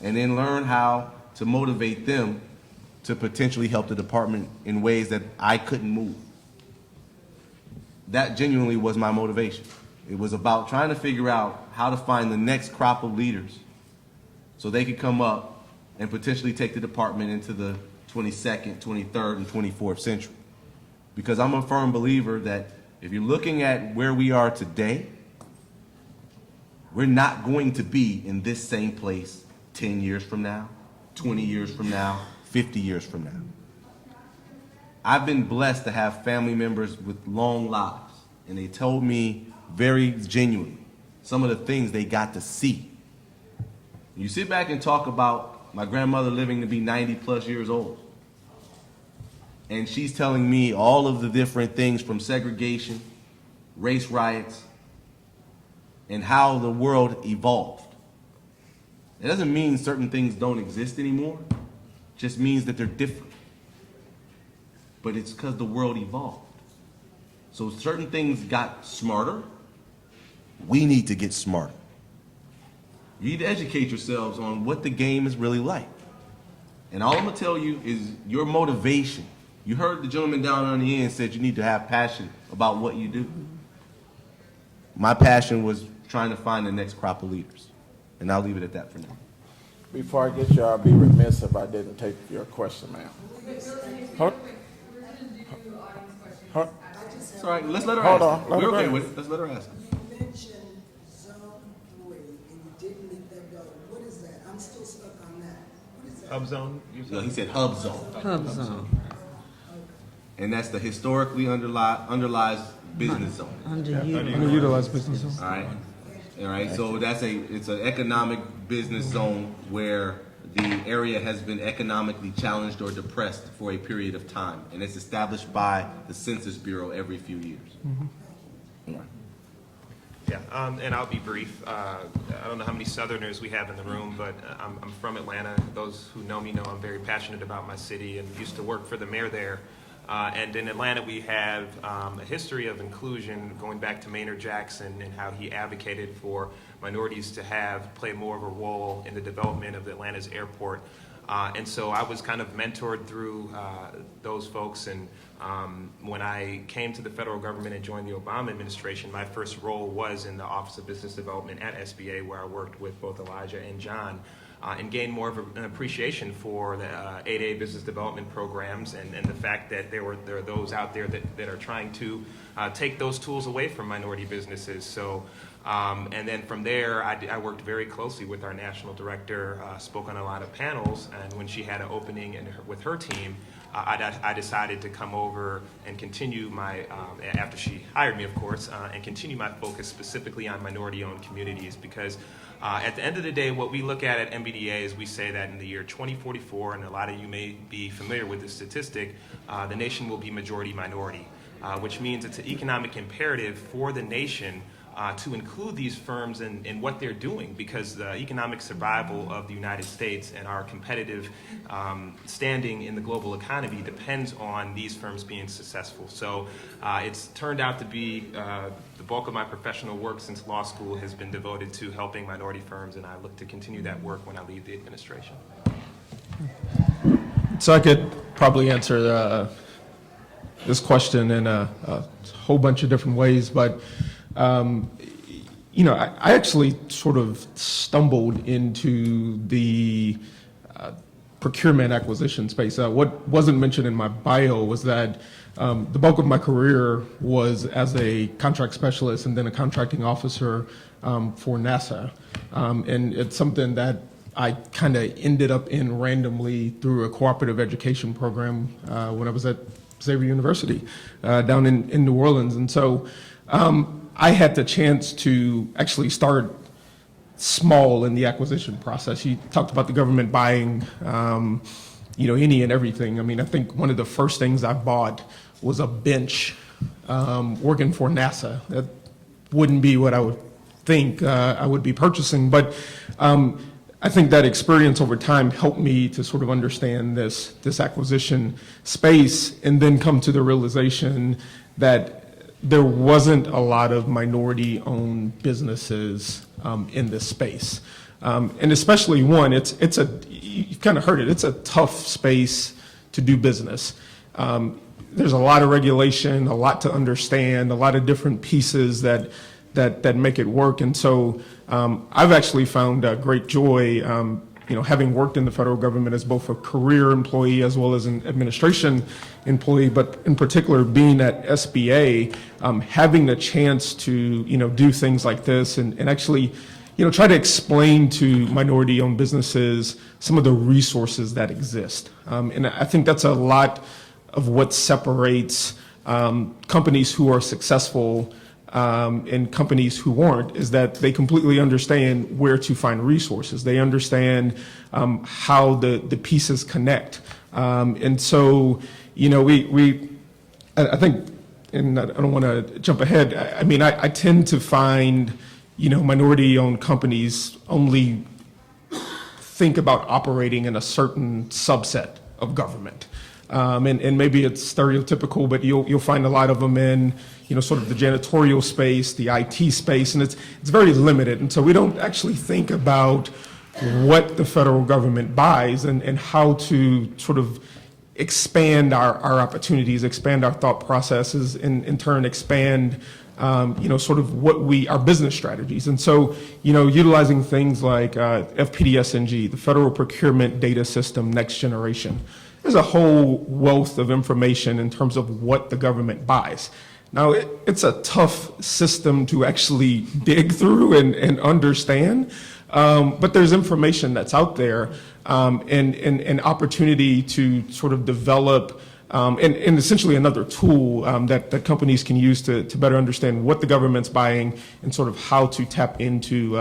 and then learn how to motivate them to potentially help the department in ways that I couldn't move. That genuinely was my motivation. It was about trying to figure out how to find the next crop of leaders so they could come up and potentially take the department into the 22nd, 23rd, and 24th century. Because I'm a firm believer that if you're looking at where we are today, we're not going to be in this same place 10 years from now, 20 years from now, 50 years from now. I've been blessed to have family members with long lives, and they told me very genuinely some of the things they got to see. You sit back and talk about my grandmother living to be 90 plus years old, and she's telling me all of the different things from segregation, race riots, and how the world evolved. It doesn't mean certain things don't exist anymore. It just means that they're different. But it's because the world evolved. So certain things got smarter. We need to get smarter. You need to educate yourselves on what the game is really like. And all I'm going to tell you is your motivation. You heard the gentleman down on the end said you need to have passion about what you do. My passion was trying to find the next crop of leaders. And I'll leave it at that for now. Before I get you, I'll be remiss if I didn't take your question, ma'am. It's all right. Let's let her Hold ask. on. We're okay with it. Let's let her ask. You mentioned Zone 3, and you didn't let that go. What is that? I'm still stuck on that. What is that? Hub zone? No, he said hub zone. Hub zone, And that's the historically underlies business zone. Underutilized businesses. All right. All right. So it's an economic business zone where the area has been economically challenged or depressed for a period of time, and it's established by the Census Bureau every few years. Yeah, and I'll be brief. I don't know how many Southerners we have in the room, but I'm from Atlanta. Those who know me know I'm very passionate about my city and used to work for the mayor there. And in Atlanta, we have a history of inclusion going back to Maynard Jackson and how he advocated for minorities to play more of a role in the development of Atlanta's airport. And so I was kind of mentored through those folks. And when I came to the federal government and joined the Obama administration, my first role was in the Office of Business Development at SBA, where I worked with both Elijah and John. And gain more of an appreciation for the 8A business development programs and the fact that there are those out there that are trying to take those tools away from minority businesses. So, and then from there, I worked very closely with our national director, spoke on a lot of panels, and when she had an opening with her team, I decided to come over and continue my, after she hired me, of course, and continue my focus specifically on minority-owned communities because at the end of the day, what we look at MBDA is we say that in the year 2044, and a lot of you may be familiar with this statistic, the nation will be majority minority, which means it's an economic imperative for the nation to include these firms in what they're doing because the economic survival of the United States and our competitive standing in the global economy depends on these firms being successful. So it's turned out to be the bulk of my professional work since law school has been devoted to helping minority firms, and I look to continue that work when I leave the administration. So I could probably answer this question in a whole bunch of different ways, but I actually sort of stumbled into the procurement acquisition space. What wasn't mentioned in my bio was that the bulk of my career was as a contract specialist and then a contracting officer for NASA. And it's something that I kind of ended up in randomly through a cooperative education program when I was at Xavier University down in New Orleans. And so I had the chance to actually start small in the acquisition process. You talked about the government buying, any and everything. I mean, I think one of the first things I bought was a bench working for NASA. That wouldn't be what I would think I would be purchasing, but I think that experience over time helped me to sort of understand this acquisition space, and then come to the realization that there wasn't a lot of minority-owned businesses in this space, and especially one. You've kind of heard it. It's a tough space to do business. There's a lot of regulation, a lot to understand, a lot of different pieces that make it work. And so I've actually found great joy, having worked in the federal government as both a career employee as well as an administration employee, but in particular being at SBA, having the chance to, do things like this and actually, try to explain to minority-owned businesses some of the resources that exist. And I think that's a lot of what separates companies who are successful and companies who aren't, is that they completely understand where to find resources. They understand how the pieces connect. And so, I think, and I don't want to jump ahead, I tend to find, minority-owned companies only think about operating in a certain subset of government. And maybe it's stereotypical, but you'll find a lot of them in, sort of the janitorial space, the IT space, and it's very limited. And so we don't actually think about what the federal government buys and how to sort of expand our opportunities, expand our thought processes, and in turn expand, sort of our business strategies. And so, utilizing things like FPDS-NG, the Federal Procurement Data System Next Generation. There's a whole wealth of information in terms of what the government buys. Now, it's a tough system to actually dig through and understand, but there's information that's out there and an opportunity to sort of develop and essentially another tool that companies can use to better understand what the government's buying and sort of how to tap into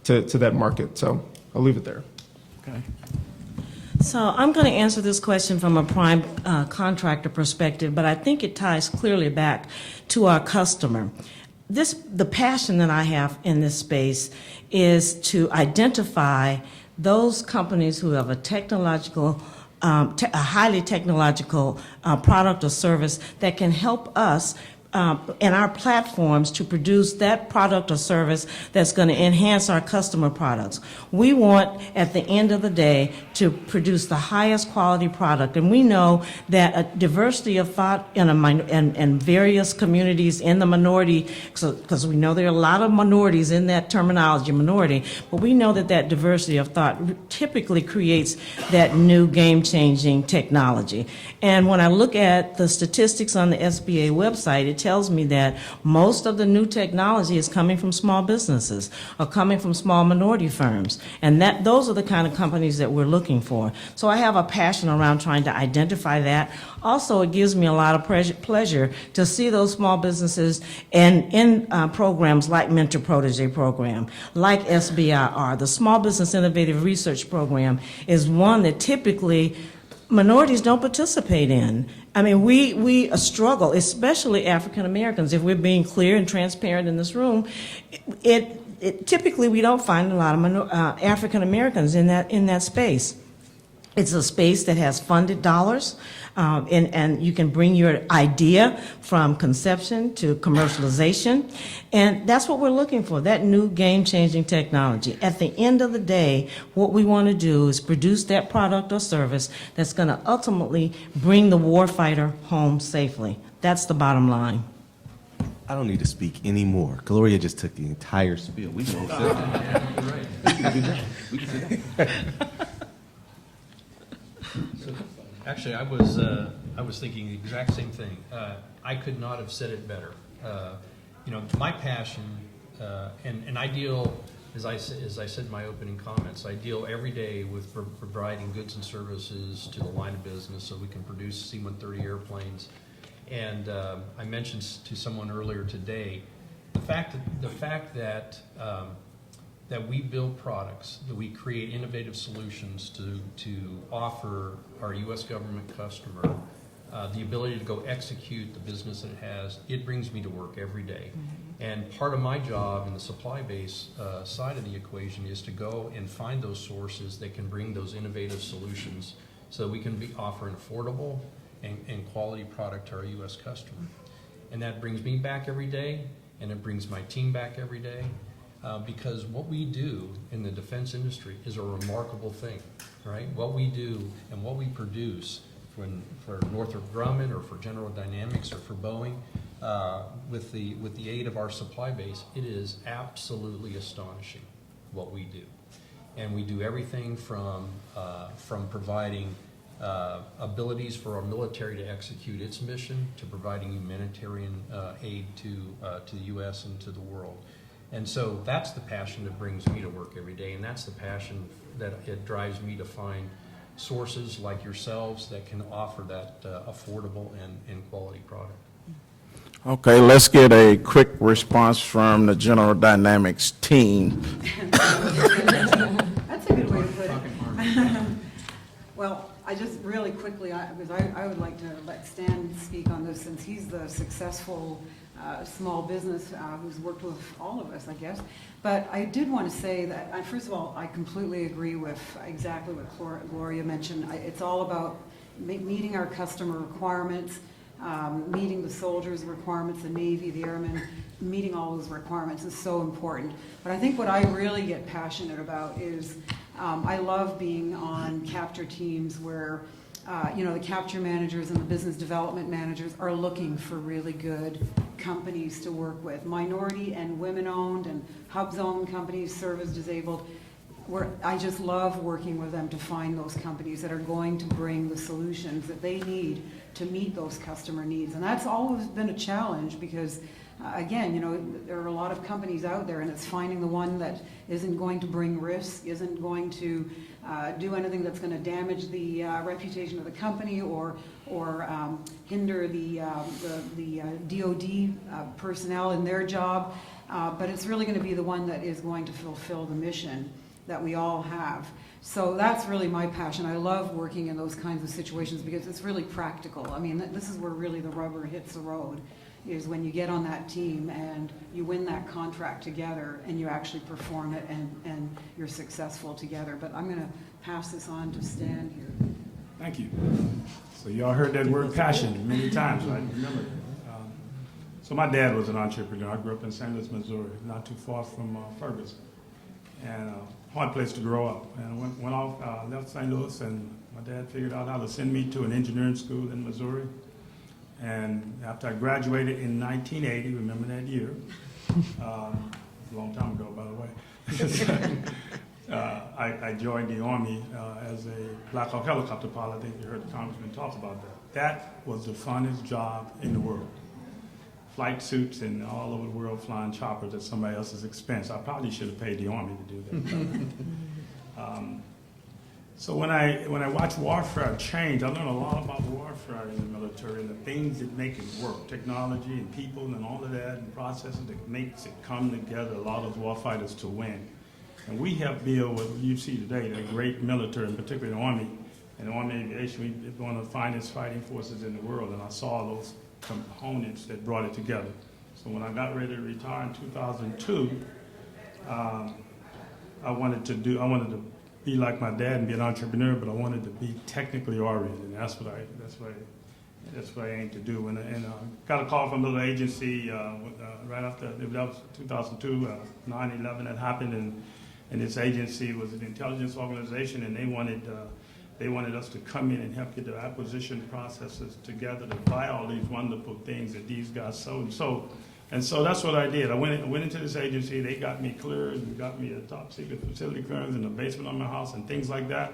to that market. So I'll leave it there. Okay. So I'm going to answer this question from a prime contractor perspective, but I think it ties clearly back to our customer. The passion that I have in this space is to identify those companies who have a technological, a highly technological product or service that can help us and our platforms to produce that product or service that's going to enhance our customer products. We want, at the end of the day, to produce the highest quality product. And we know that a diversity of thought in various communities in the minority, because we know there are a lot of minorities in that terminology, minority, but we know that diversity of thought typically creates that new game-changing technology. And when I look at the statistics on the SBA website, it tells me that most of the new technology is coming from small businesses or coming from small minority firms. And those are the kind of companies that we're looking for. So I have a passion around trying to identify that. Also, it gives me a lot of pleasure to see those small businesses in programs like Mentor Protege Program, like SBIR. The Small Business Innovative Research Program is one that typically minorities don't participate in. I mean, we struggle, especially African Americans. If we're being clear and transparent in this room, typically we don't find a lot of African Americans in that space. It's a space that has funded dollars, and you can bring your idea from conception to commercialization. And that's what we're looking for, that new game-changing technology. At the end of the day, what we want to do is produce that product or service that's going to ultimately bring the warfighter home safely. That's the bottom line. I don't need to speak anymore. Gloria just took the entire spiel. We can all sit down. We can sit down. Actually, I was thinking the exact same thing. I could not have said it better. My passion and an ideal as I said in my opening comments, I deal every day with providing goods and services to the line of business so we can produce C-130 airplanes. And I mentioned to someone earlier today, the fact that that we build products, that we create innovative solutions to offer our U.S. government customer the ability to go execute the business that it has, it brings me to work every day. And part of my job in the supply base side of the equation is to go and find those sources that can bring those innovative solutions so we can offer an affordable and quality product to our U.S. customer. And that brings me back every day, and it brings my team back every day, because what we do in the defense industry is a remarkable thing, right? What we do and what we produce for Northrop Grumman or for General Dynamics or for Boeing, with the aid of our supply base, it is absolutely astonishing what we do. And we do everything from providing abilities for our military to execute its mission to providing humanitarian aid to the U.S. and to the world. And so that's the passion that brings me to work every day, and that's the passion that it drives me to find sources like yourselves that can offer that affordable and quality product. Okay, let's get a quick response from the General Dynamics team. That's a good way to put it. Well, I just really quickly, because I would like to let Stan speak on this since he's the successful small business who's worked with all of us, I guess. But I did want to say that, first of all, I completely agree with exactly what Gloria mentioned. It's all about meeting our customer requirements, meeting the soldiers' requirements, the Navy, the Airmen, meeting all those requirements is so important. But I think what I really get passionate about is I love being on capture teams where the capture managers and the business development managers are looking for really good companies to work with, minority and women-owned and hub-zone companies, service-disabled. I just love working with them to find those companies that are going to bring the solutions that they need to meet those customer needs. And that's always been a challenge because, again, there are a lot of companies out there, and it's finding the one that isn't going to bring risks, isn't going to do anything that's going to damage the reputation of the company or hinder the DoD personnel in their job. But it's really going to be the one that is going to fulfill the mission that we all have. So that's really my passion. I love working in those kinds of situations because it's really practical. I mean, this is where really the rubber hits the road, is when you get on that team and you win that contract together and you actually perform it and you're successful together. But I'm going to pass this on to Stan here. Thank you. So y'all heard that word passion many times, right? Remember it. So my dad was an entrepreneur. I grew up in St. Louis, Missouri, not too far from Ferguson. And hard place to grow up. And I went off, left St. Louis, and my dad figured out how to send me to an engineering school in Missouri. And after I graduated in 1980, remember that year, a long time ago, by the way, I joined the Army as a Black Hawk helicopter pilot. I think you heard the Congressman talk about that. That was the funnest job in the world. Flight suits and all over the world flying choppers at somebody else's expense. I probably should have paid the Army to do that. So when I watch warfare change, I learn a lot about warfare in the military and the things that make it work, technology and people and all of that, and processes that makes it come together, allow those warfighters to win. And we have built what you see today, the great military, and particularly the Army, and the Army Aviation. We're one of the finest fighting forces in the world, and I saw those components that brought it together. So when I got ready to retire in 2002, I wanted to be like my dad and be an entrepreneur, but I wanted to be technically oriented, and that's what I aimed to do. And got a call from a little agency right after that was 2002, 9/11 had happened, and this agency was an intelligence organization, and they wanted us to come in and help get the acquisition processes together to buy all these wonderful things that these guys sold. And so that's what I did. I went into this agency. They got me cleared and got me a top secret facility clearance in the basement of my house and things like that.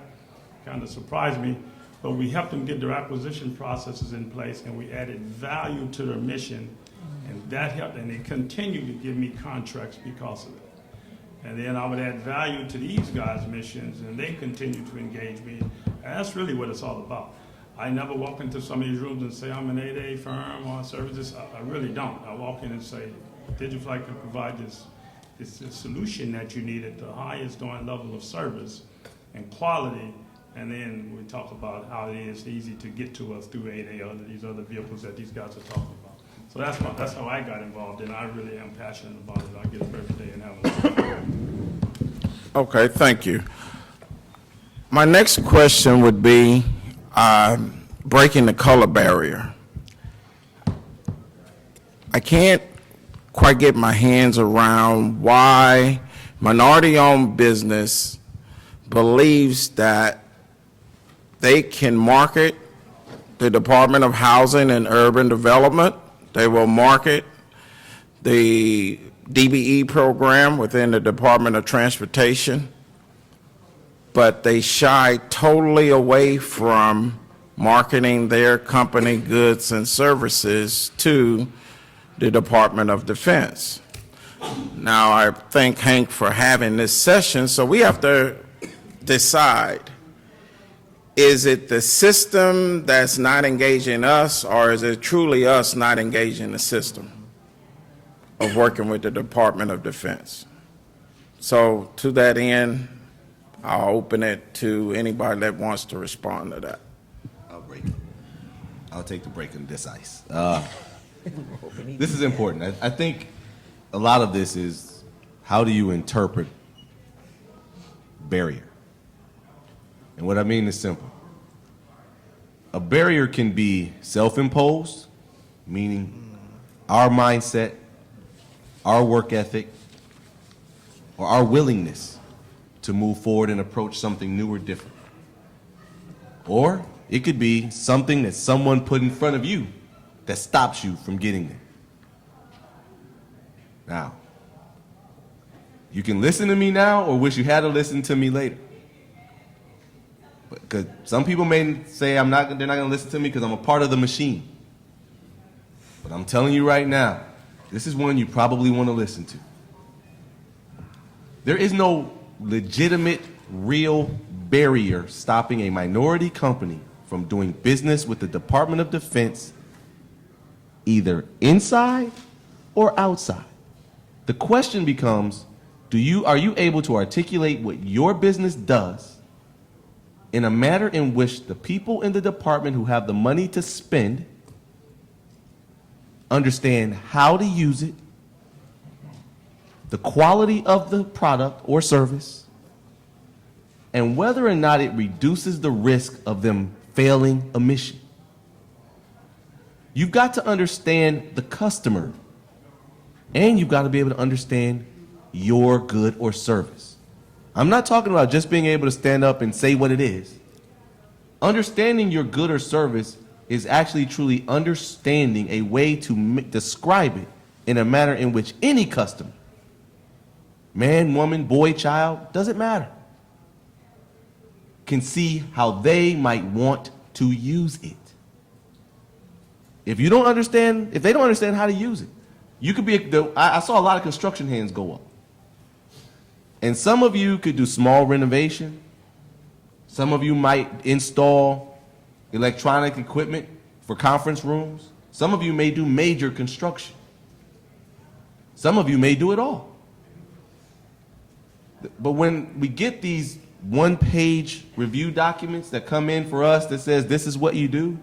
Kind of surprised me. But we helped them get their acquisition processes in place, and we added value to their mission. And that helped, and they continued to give me contracts because of it. And then I would add value to these guys' missions, and they continue to engage me. And that's really what it's all about. I never walk into some of these rooms and say I'm an 8A firm or services. I really don't. I walk in and say, DigiFlight can provide this solution that you need at the highest going level of service and quality. And then we talk about how it is easy to get to us through 8A or these other vehicles that these guys are talking about. So that's how I got involved, and I really am passionate about it. I get up every day and have a fun. Okay, thank you. My next question would be breaking the color barrier. I can't quite get my hands around why minority-owned business believes that they can market the Department of Housing and Urban Development. They will market the DBE program within the Department of Transportation, but they shy totally away from marketing their company goods and services to the Department of Defense. Now, I thank Hank for having this session, so we have to decide, is it the system that's not engaging us, or is it truly us not engaging the system of working with the Department of Defense? So to that end, I'll open it to anybody that wants to respond to that. I'll break it. I'll take the break on this ice. This is important. I think a lot of this is, how do you interpret barrier? And what I mean is simple. A barrier can be self-imposed, meaning our mindset, our work ethic, or our willingness to move forward and approach something new or different. Or it could be something that someone put in front of you that stops you from getting there. Now, you can listen to me now or wish you had to listen to me later. Because some people may say they're not going to listen to me because I'm a part of the machine. But I'm telling you right now, this is one you probably want to listen to. There is no legitimate, real barrier stopping a minority company from doing business with the Department of Defense, either inside or outside. The question becomes, are you able to articulate what your business does in a manner in which the people in the department who have the money to spend understand how to use it, the quality of the product or service, and whether or not it reduces the risk of them failing a mission. You've got to understand the customer, and you've got to be able to understand your good or service. I'm not talking about just being able to stand up and say what it is. Understanding your good or service is actually truly understanding a way to describe it in a manner in which any customer, man, woman, boy, child, doesn't matter, can see how they might want to use it. If they don't understand how to use it, you could be, I saw a lot of construction hands go up. And some of you could do small renovation. Some of you might install electronic equipment for conference rooms. Some of you may do major construction. Some of you may do it all. But when we get these one-page review documents that come in for us that says this is what you do,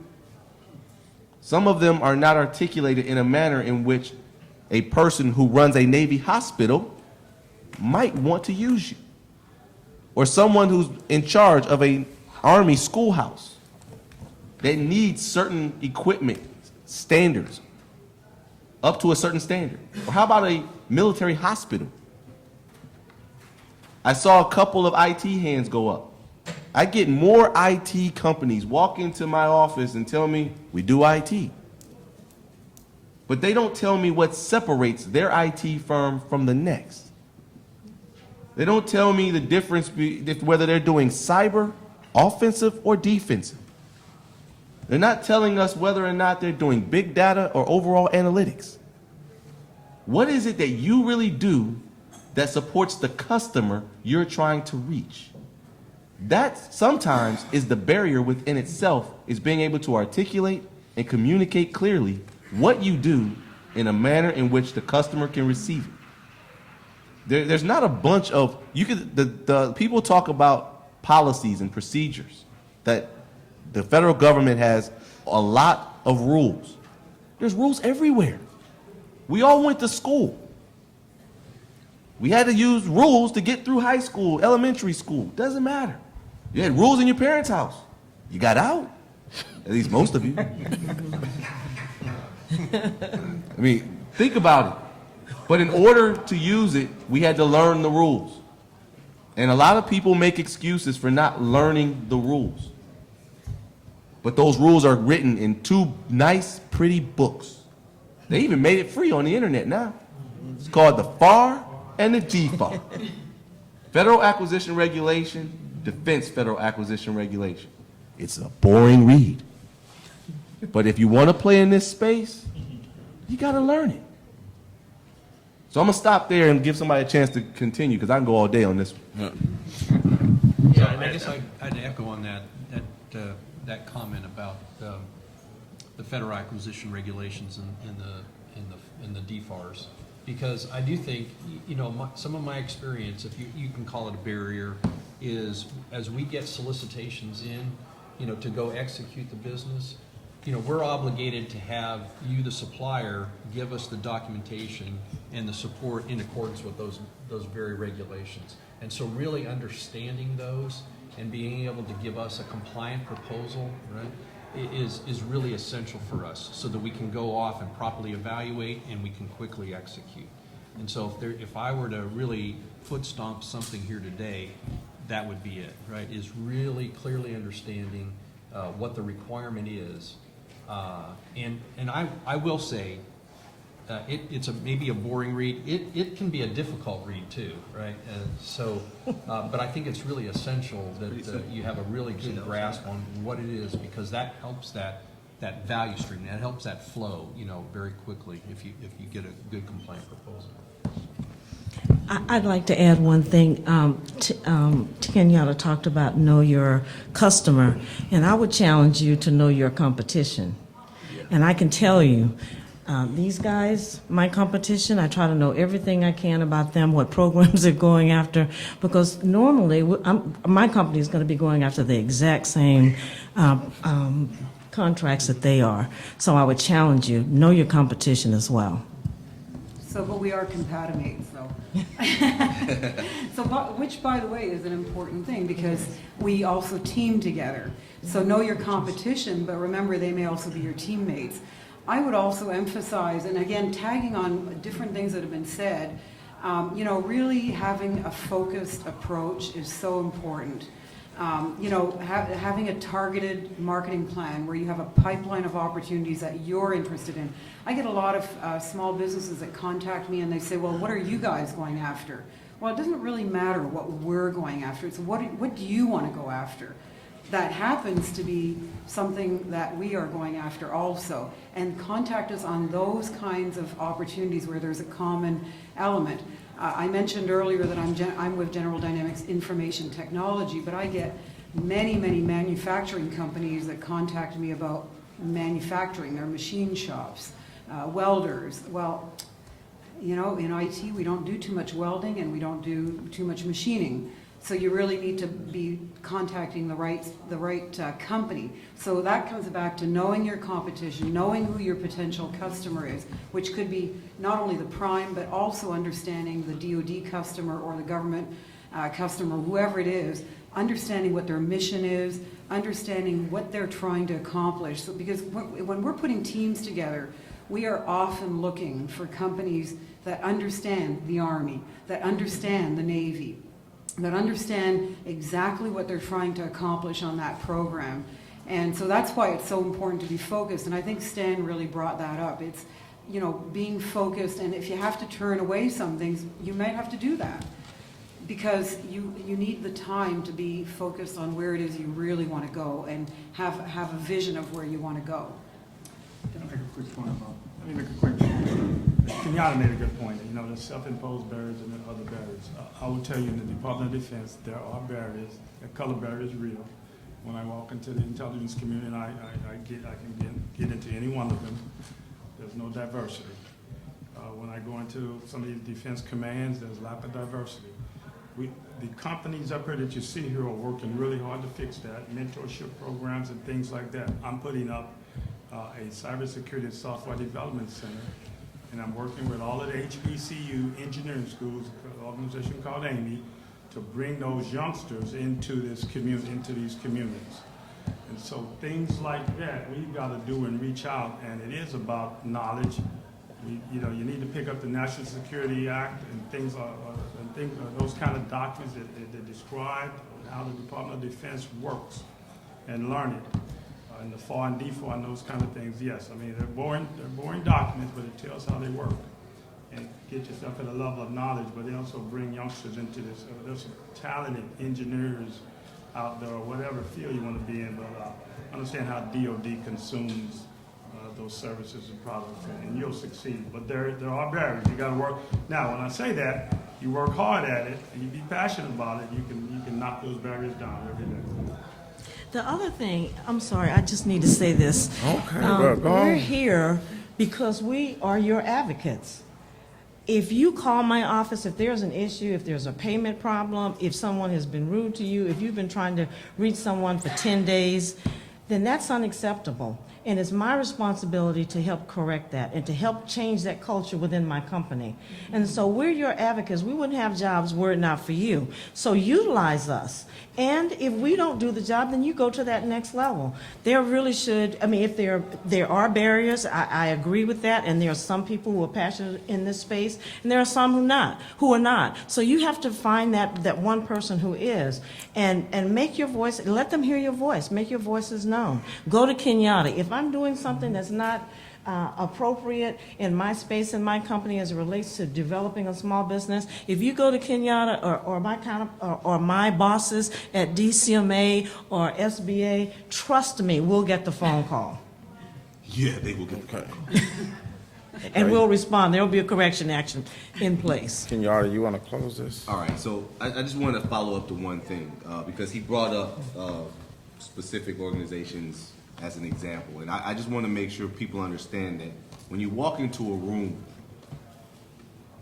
some of them are not articulated in a manner in which a person who runs a Navy hospital might want to use you, or someone who's in charge of an Army schoolhouse that needs certain equipment standards up to a certain standard. Or how about a military hospital? I saw a couple of IT hands go up. I get more IT companies walk into my office and tell me, we do IT. But they don't tell me what separates their IT firm from the next. They don't tell me the difference, whether they're doing cyber, offensive, or defensive. They're not telling us whether or not they're doing big data or overall analytics. What is it that you really do that supports the customer you're trying to reach. That sometimes is the barrier within itself, is being able to articulate and communicate clearly what you do in a manner in which the customer can receive it. There's not a bunch of, the people talk about policies and procedures, that the federal government has a lot of rules. There's rules everywhere. We all went to school. We had to use rules to get through high school, elementary school. Doesn't matter. You had rules in your parents' house. You got out. At least most of you. I mean, think about it. But in order to use it, we had to learn the rules. And a lot of people make excuses for not learning the rules. But those rules are written in 2 nice, pretty books. They even made it free on the internet now. It's called the FAR and the DFAR. Federal Acquisition Regulation, Defense Federal Acquisition Regulation. It's a boring read. But if you want to play in this space, you got to learn it. So I'm going to stop there and give somebody a chance to continue, because I can go all day on this one. Yeah, and I guess I'd echo on that comment about the federal acquisition regulations and the DFARs, because I do think, you know, some of my experience, if you can call it a barrier, is as we get solicitations in, you know, to go execute the business, you know, we're obligated to have you, the supplier, give us the documentation and the support in accordance with those very regulations. And so really understanding those and being able to give us a compliant proposal, right, is really essential for us, so that we can go off and properly evaluate and we can quickly execute. And so if I were to really foot stomp something here today, that would be it, right? Is really clearly understanding what the requirement is. And I will say, it's maybe a boring read. It can be a difficult read too, right? But I think it's really essential that you have a really good grasp on what it is, because that helps that value stream, that helps that flow, you know, very quickly if you get a good compliant proposal. I'd like to add one thing. Kenyatta talked about know your customer, and I would challenge you to know your competition. And I can tell you, these guys, my competition, I try to know everything I can about them, what programs they're going after, because normally my company is going to be going after the exact same contracts that they are. So I would challenge you, know your competition as well. So, but we are compatimates, though. Which, by the way, is an important thing, because we also team together. So know your competition, but remember they may also be your teammates. I would also emphasize, and again, tagging on different things that have been said, you know, really having a focused approach is so important. You know, having a targeted marketing plan where you have a pipeline of opportunities that you're interested in. I get a lot of small businesses that contact me and they say, well, what are you guys going after? Well, it doesn't really matter what we're going after. It's what do you want to go after? That happens to be something that we are going after also. And contact us on those kinds of opportunities where there's a common element. I mentioned earlier that I'm with General Dynamics Information Technology, but I get many, many manufacturing companies that contact me about manufacturing, their machine shops, welders. Well, you know, in IT we don't do too much welding and we don't do too much machining. So you really need to be contacting the right company. So that comes back to knowing your competition, knowing who your potential customer is, which could be not only the prime, but also understanding the DoD customer or the government customer, whoever it is, understanding what their mission is, understanding what they're trying to accomplish. So, because when we're putting teams together, we are often looking for companies that understand the Army, that understand the Navy, that understand exactly what they're trying to accomplish on that program. And so that's why it's so important to be focused. And I think Stan really brought that up. It's, you know, being focused, and if you have to turn away some things, you might have to do that. Because you need the time to be focused on where it is you really want to go and have a vision of where you want to go. Can I make a quick point about, let me make a quick point. Can you Kenyatta made a good point. You know, there's self-imposed barriers and there are other barriers. I will tell you, in the Department of Defense, there are barriers. The color barrier is real. When I walk into the intelligence community, and I can get into any one of them, there's no diversity. When I go into some of these defense commands, there's lack of diversity. The companies up here that you see here are working really hard to fix that, mentorship programs and things like that. I'm putting up a cybersecurity software development center, and I'm working with all of the HBCU engineering schools, an organization called AMY, to bring those youngsters into this community, into these communities. And so things like that we've got to do and reach out, and it is about knowledge. You need to pick up the National Security Act and things, those kind of documents that describe how the Department of Defense works, and learn it. And the FAR and DFAR and those kind of things, yes. I mean, they're boring documents, but it tells how they work. And get yourself at a level of knowledge, but they also bring youngsters into this. There's some talented engineers out there, or whatever field you want to be in, but understand how DOD consumes those services and products, and you'll succeed. But there are barriers. You got to work. Now, when I say that, you work hard at it, and you be passionate about it, you can knock those barriers down every day. The other thing, I'm sorry, I just need to say this. Okay, well, go We're on. here because we are your advocates. If you call my office, if there's an issue, if there's a payment problem, if someone has been rude to you, if you've been trying to reach someone for 10 days, then that's unacceptable. And it's my responsibility to help correct that and to help change that culture within my company. And so we're your advocates. We wouldn't have jobs were it not for you. So utilize us. And if we don't do the job, then you go to that next level. There really should, I mean, if there are barriers, I agree with that. And there are some people who are passionate in this space, and there are some who are not. So you have to find that one person who is, and make your voice, let them hear your voice, make your voices known. Go to Kenyatta. If I'm doing something that's not appropriate in my space, in my company, as it relates to developing a small business, if you go to Kenyatta or my bosses at DCMA or SBA, trust me, we'll get the phone call. Yeah, they will get the call. And we'll respond. There will be a correction action in place. Kenyatta, you want to close this? All right, so I just want to follow up to one thing, because he brought up specific organizations as an example. And I just want to make sure people understand that when you walk into a room,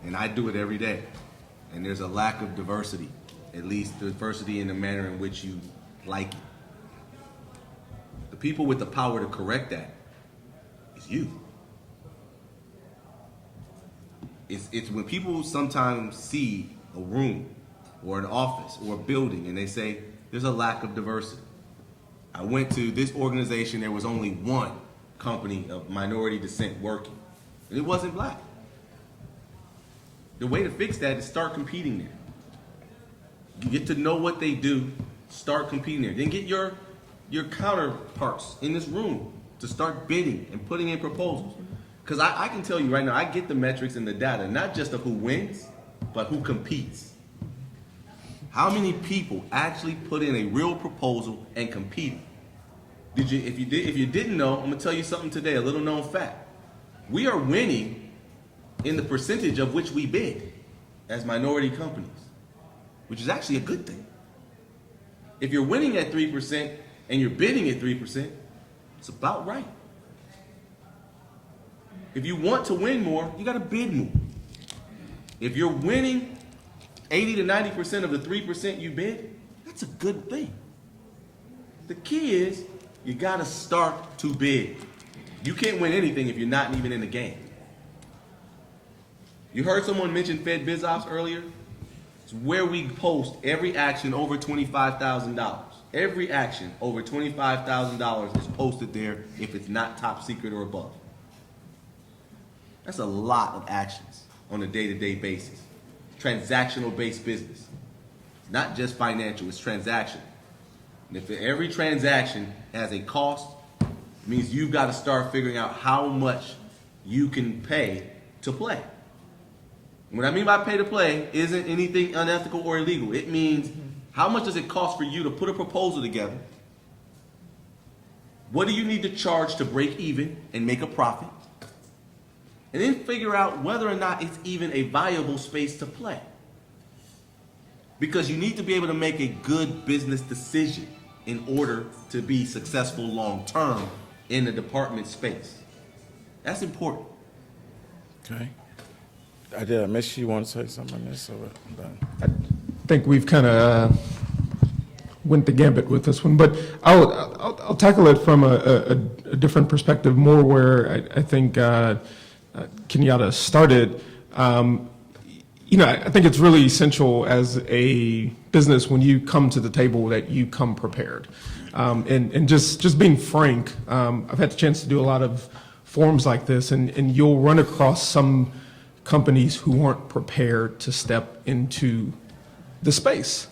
and I do it every day, and there's a lack of diversity, at least diversity in the manner in which you like it, the people with the power to correct that is you. It's when people sometimes see a room or an office or a building and they say, there's a lack of diversity. I went to this organization, there was only one company of minority descent working, and it wasn't black. The way to fix that is start competing there. You get to know what they do, start competing there. Then get your counterparts in this room to start bidding and putting in proposals. Because I can tell you right now, I get the metrics and the data, not just of who wins, but who competes. How many people actually put in a real proposal and competed? If you didn't know, I'm gonna tell you something today, a little known fact. We are winning in the percentage of which we bid as minority companies, which is actually a good thing. If you're winning at 3% and you're bidding at 3%, it's about right. If you want to win more, you gotta bid more. If you're winning 80 to 90% of the 3% you bid, that's a good thing. The key is you gotta start to bid. You can't win anything if you're not even in the game. You heard someone mention Fed Biz Ops earlier? It's where we post every action over $25,000. Every action over $25,000 is posted there if it's not top secret or above. That's a lot of actions on a day-to-day basis. Transactional-based business. It's not just financial, it's transactional. And if every transaction has a cost, it means you've got to start figuring out how much you can pay to play. And what I mean by pay to play isn't anything unethical or illegal. It means how much does it cost for you to put a proposal together? What do you need to charge to break even and make a profit? and then figure out whether or not it's even a viable space to play. Because you need to be able to make a good business decision in order to be successful long-term in the department space. That's important. Okay. I did. Miss, you want to say something on this? Or I'm done? I think we've kind of went the gambit with this one, but I'll tackle it from a different perspective, more where I think Kenyatta started. I think it's really essential as a business when you come to the table that you come prepared. And just being frank, I've had the chance to do a lot of forums like this, and you'll run across some companies who aren't prepared to step into the space.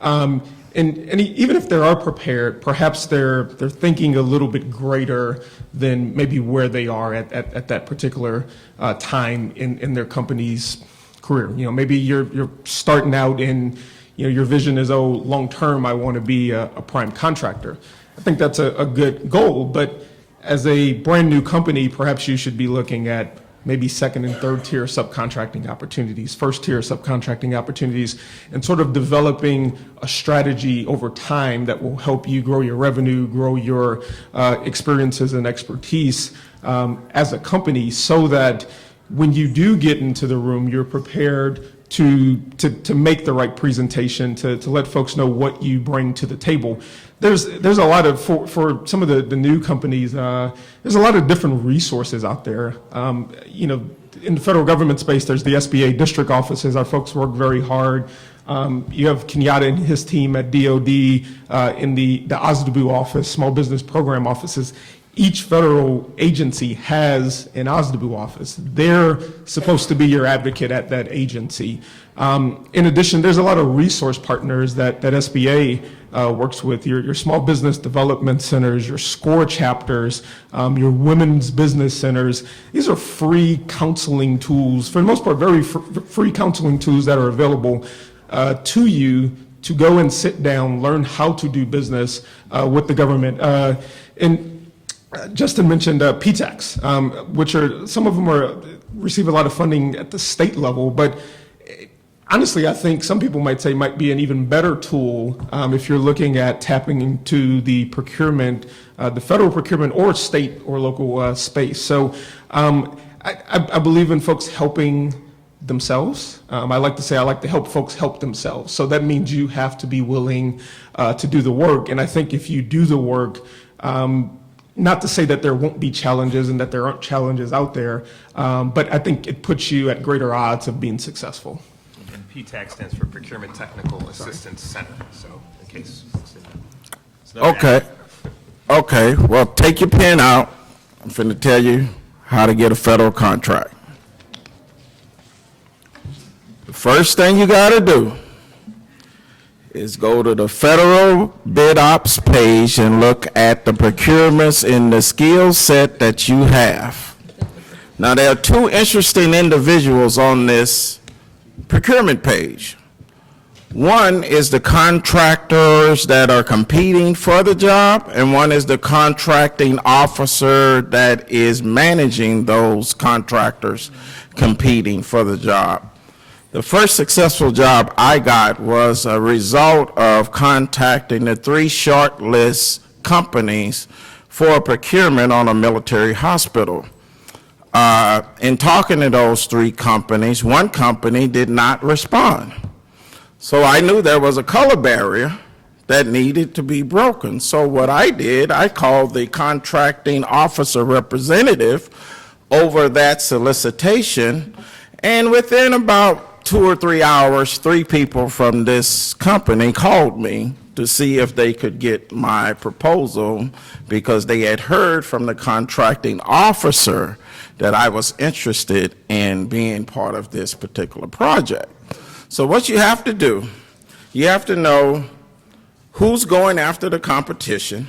And even if they are prepared, perhaps they're thinking a little bit greater than maybe where they are at that particular time in their company's career. Maybe you're starting out and your vision is, oh, long term I want to be a prime contractor. I think that's a good goal, but as a brand new company, perhaps you should be looking at maybe second and third tier subcontracting opportunities, first tier subcontracting opportunities, and sort of developing a strategy over time that will help you grow your revenue, grow your experiences and expertise as a company, so that when you do get into the room, you're prepared to make the right presentation, to let folks know what you bring to the table. There's a lot of, for some of the new companies, there's a lot of different resources out there. In the federal government space, there's the SBA district offices. Our folks work very hard. You have Kenyatta and his team at DOD in the OSDBU office, Small Business Program offices. Each federal agency has an OSDBU office. They're supposed to be your advocate at that agency. In addition, there's a lot of resource partners that SBA works with, your small business development centers, your SCORE chapters, your women's business centers. These are free counseling tools, for the most part, very free counseling tools that are available to you to go and sit down, learn how to do business with the government. Justin mentioned PTACs, which are, some of them receive a lot of funding at the state level, but honestly, I think some people might say might be an even better tool if you're looking at tapping into the procurement, the federal procurement or state or local space. So I believe in folks helping themselves. I like to say I like to help folks help themselves. So that means you have to be willing to do the work. And I think if you do the work, not to say that there won't be challenges and that there aren't challenges out there, but I think it puts you at greater odds of being successful. And PTAC stands for Procurement Technical Assistance Center, so in case folks didn't know. Okay, well, take your pen out. I'm finna tell you how to get a federal contract. The first thing you gotta do is go to the federal bid ops page and look at the procurements in the skill set that you have. Now, there are two interesting individuals on this procurement page. One is the contractors that are competing for the job, and one is the contracting officer that is managing those contractors competing for the job. The first successful job I got was a result of contacting the 3 shortlist companies for procurement on a military hospital. In talking to those 3 companies, one company did not respond. So I knew there was a color barrier that needed to be broken. So what I did, I called the contracting officer representative over that solicitation, and within about 2 or 3 hours, 3 people from this company called me to see if they could get my proposal, because they had heard from the contracting officer that I was interested in being part of this particular project. So what you have to do, you have to know who's going after the competition,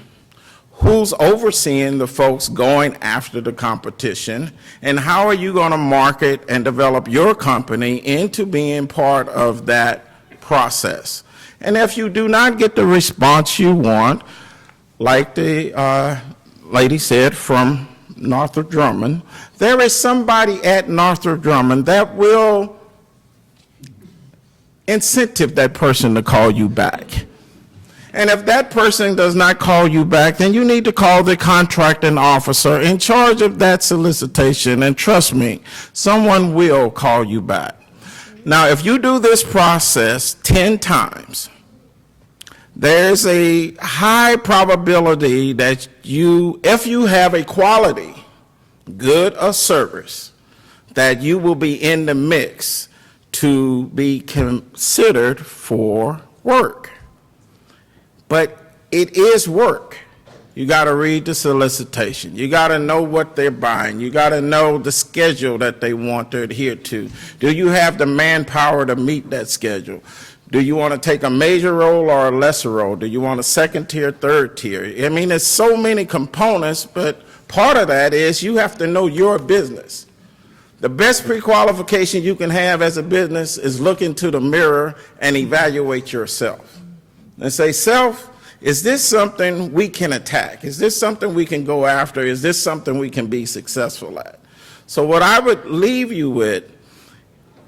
who's overseeing the folks going after the competition, and how are you going to market and develop your company into being part of that process. And if you do not get the response you want, like the lady said from Northrop Grumman, there is somebody at Northrop Grumman that will incentive that person to call you back. And if that person does not call you back, then you need to call the contracting officer in charge of that solicitation, and trust me, someone will call you back. Now, if you do this process 10 times, there's a high probability that if you have a quality, good or service, that you will be in the mix to be considered for work. But it is work. You got to read the solicitation. You got to know what they're buying. You got to know the schedule that they want to adhere to. Do you have the manpower to meet that schedule? Do you want to take a major role or a lesser role? Do you want a second tier, third tier? I mean, there's so many components, but part of that is you have to know your business. The best pre-qualification you can have as a business is look into the mirror and evaluate yourself. And say, self, is this something we can attack? Is this something we can go after? Is this something we can be successful at? So what I would leave you with,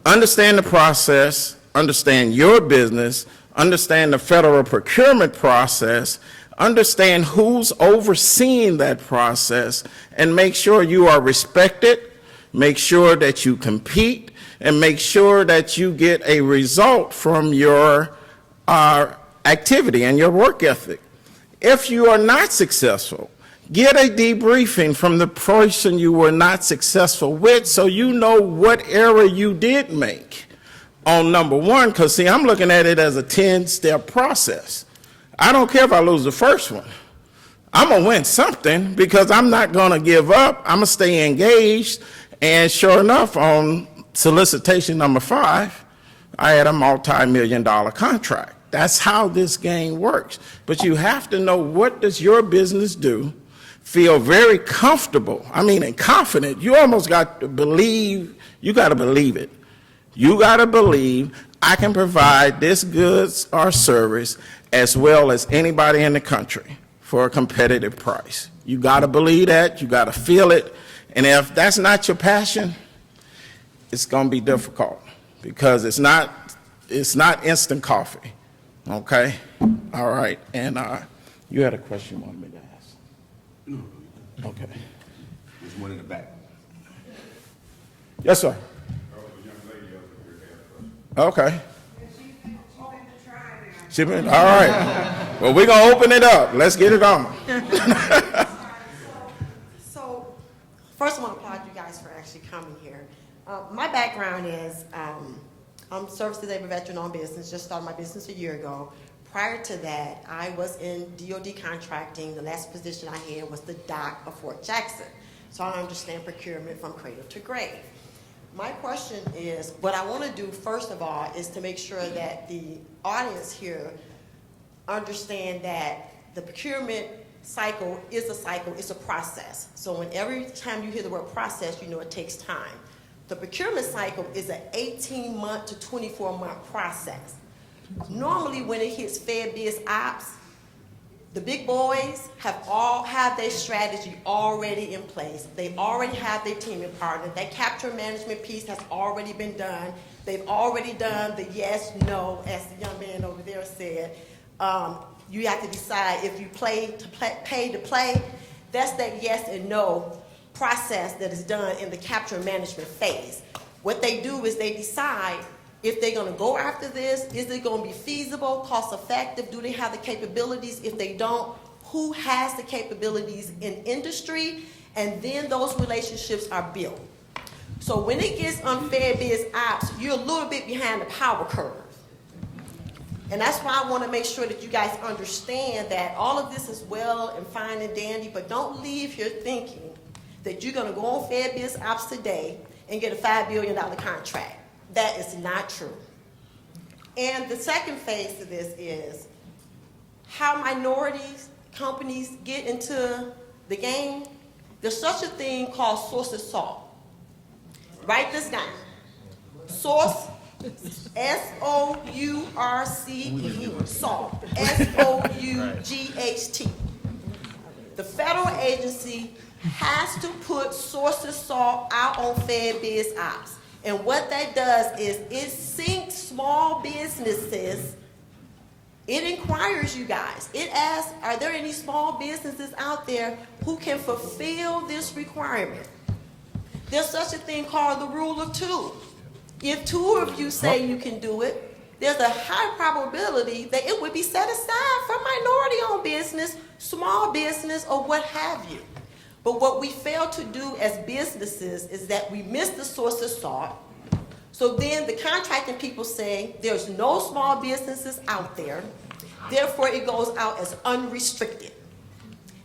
understand the process, understand your business, understand the federal procurement process, understand who's overseeing that process, and make sure you are respected, make sure that you compete, and make sure that you get a result from your activity and your work ethic. If you are not successful, get a debriefing from the person you were not successful with so you know what error you did make on number one, because see, I'm looking at it as a 10-step process. I don't care if I lose the first one. I'm going to win something because I'm not going to give up. I'm going to stay engaged. And sure enough, on solicitation number 5, I had a multi-million-dollar contract. That's how this game works. But you have to know, what does your business do? Feel very comfortable, and confident. You almost got to believe, you got to believe it. You got to believe I can provide this goods or service as well as anybody in the country for a competitive price. You got to believe that, you got to feel it, and if that's not your passion, it's going to be difficult because it's not instant coffee. Okay? All right. And you had a question you wanted me to ask? No. Okay. There's one in the back. Yes, sir. Okay. She been, all right. Well, we're going to open it up. Let's get it on. So, first I want to applaud you guys for actually coming here. My background is, I'm service-disabled veteran-owned business, just started my business a year ago. Prior to that, I was in DOD contracting. The last position I had was the dock of Fort Jackson. So I understand procurement from cradle to grave. My question is, what I want to do first of all is to make sure that the audience here understand that the procurement cycle is a cycle, it's a process. So when every time you hear the word process, you know it takes time. The procurement cycle is an 18-month to 24-month process. Normally when it hits Fair Biz Ops, the big boys have their strategy already in place. They already have their teaming partner. That capture management piece has already been done. They've already done the yes, no, as the young man over there said. You have to decide if you pay to play. That's that yes and no process that is done in the capture management phase. What they do is they decide if they're going to go after this, is it going to be feasible, cost effective, do they have the capabilities? If they don't, who has the capabilities in industry? And then those relationships are built. So when it gets unfair biz ops, you're a little bit behind the power curve. And that's why I want to make sure that you guys understand that all of this is well and fine and dandy, but don't leave here thinking that you're going to go on fair biz ops today and get a $5 billion contract. That is not true. And the second phase to this is how minorities, companies get into the game. There's such a thing called source salt. Write this down. Source, S-O-U-R-C-E, salt, S-O-U-G-H-T. The federal agency has to put sources salt out on Fed Biz Ops. And what that does is it sinks small businesses. It inquires you guys. It asks, are there any small businesses out there who can fulfill this requirement? There's such a thing called the rule of two. If two of you say you can do it, there's a high probability that it would be set aside for minority-owned business, small business, or what have you. But what we fail to do as businesses is that we miss the source of salt. So then the contracting people say there's no small businesses out there, therefore it goes out as unrestricted.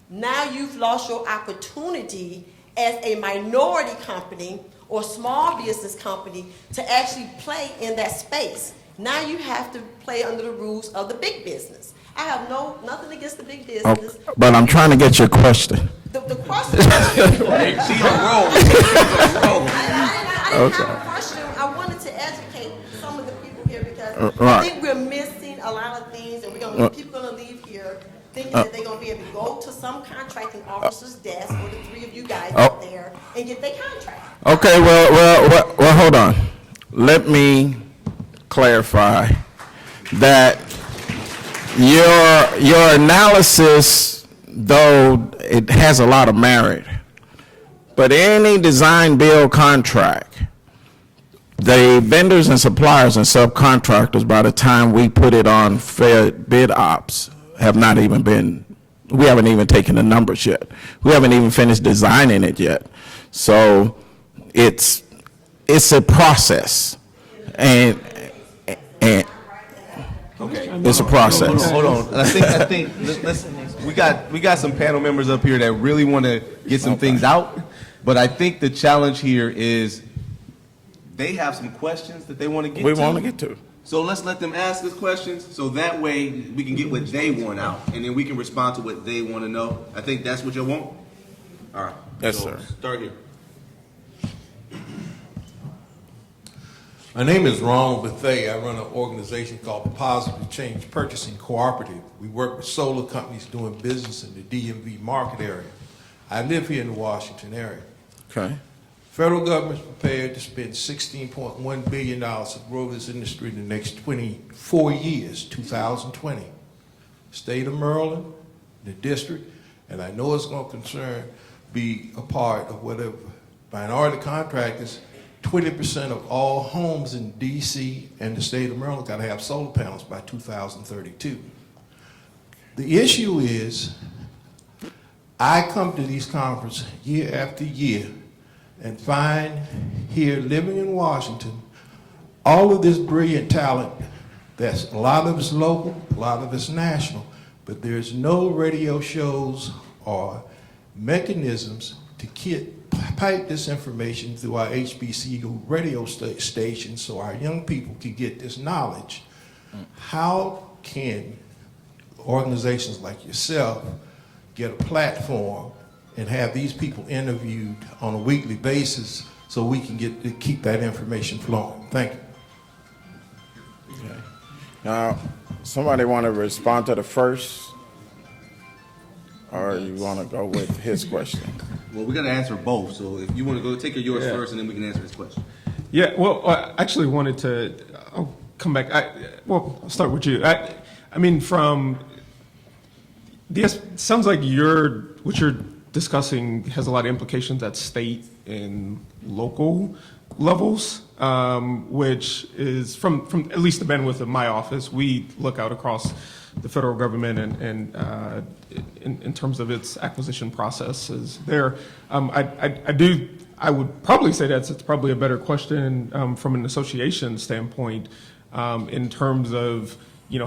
Now you've lost your opportunity as a minority company or small business company to actually play in that space. Now you have to play under the rules of the big business. I have nothing against the big business. Oh, but I'm trying to get your question. The question I didn't have a question. I wanted to educate some of the people here because I think we're missing a lot of things, and people are going to leave here thinking that they're going to be able to go to some contracting officer's desk, or the three of you guys out there, and get their contract. Okay, well, hold on. Let me clarify that your analysis, though it has a lot of merit, but any design build contract, the vendors and suppliers and subcontractors, by the time we put it on fair bid ops, have not even been, we haven't even taken the numbers yet. We haven't even finished designing it yet. So it's a process, and Okay. It's a process. Hold on. I think we got some panel members up here that really want to get some things out, but I think the challenge here is they have some questions that they want to get to. We want to get to. So let's let them ask us questions, so that way we can get what they want out, and then we can respond to what they want to know. I think that's what you want. All right. Yes, So sir. Start here. My name is Ronald Bethea. I run an organization called the Positive Change Purchasing Cooperative. We work with solar companies doing business in the DMV market area. I live here in the Washington area. Okay. Federal government's prepared to spend $16.1 billion to grow this industry in the next 24 years, 2020. State of Maryland, the district, and I know it's going to be a part of whatever minority contractors. 20% of all homes in D.C. and the state of Maryland got to have solar panels by 2032. The issue is, I come to these conferences year after year and find here, living in Washington, all of this brilliant talent. That's a lot of it's local, a lot of it's national, but there's no radio shows or mechanisms to pipe this information through our HBCU radio stations so our young people can get this knowledge. How can organizations like yourself get a platform and have these people interviewed on a weekly basis so we can keep that information flowing? Thank you. Okay. Now, somebody want to respond to the first, or you want to go with his question? Well, we got to answer both. So if you want to go take yours first, and then we can answer this question. Yeah, well, I actually wanted to, I'll come back. I'll start with you. I mean, from this, sounds like what you're discussing has a lot of implications at state and local levels, which is from at least the bandwidth of my office. We look out across the federal government and in terms of its acquisition processes there. I would probably say it's probably a better question from an association standpoint in terms of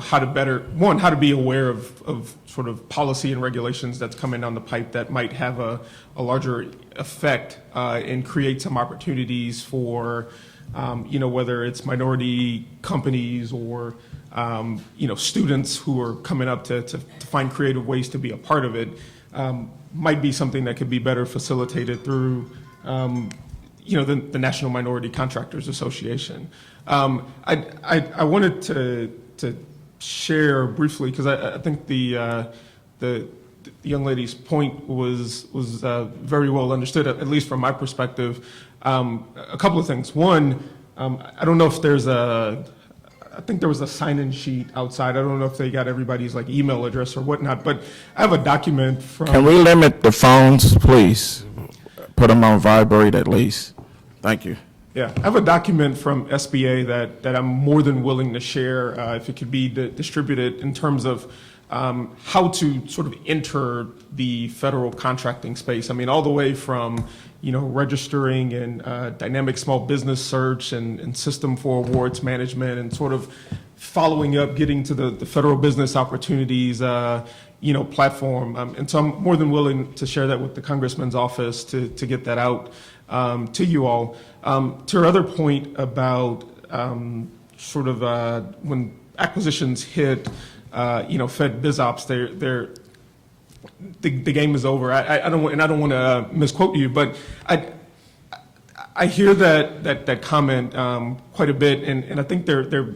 how to be aware of sort of policy and regulations that's coming down the pipe that might have a larger effect and create some opportunities for whether it's minority companies or students who are coming up to find creative ways to be a part of it, might be something that could be better facilitated through the National Minority Contractors Association. I wanted to share briefly, because I think the the young lady's point was very well understood, at least from my perspective. A couple of things. One, I don't know if I think there was a sign-in sheet outside. I don't know if they got everybody's like email address or whatnot, but I have a document from. Can we limit the phones, please? Put them on vibrate at least. Thank you. Yeah, I have a document from SBA that I'm more than willing to share if it could be distributed in terms of how to sort of enter the federal contracting space. I mean, all the way from, registering and dynamic small business search and system for awards management and sort of following up, getting to the federal business opportunities, platform. And so I'm more than willing to share that with the Congressman's office to get that out to you all. To your other point about sort of when acquisitions hit, Fed BizOps, the game is over. I don't want to misquote you, but I hear that comment quite a bit, and I think there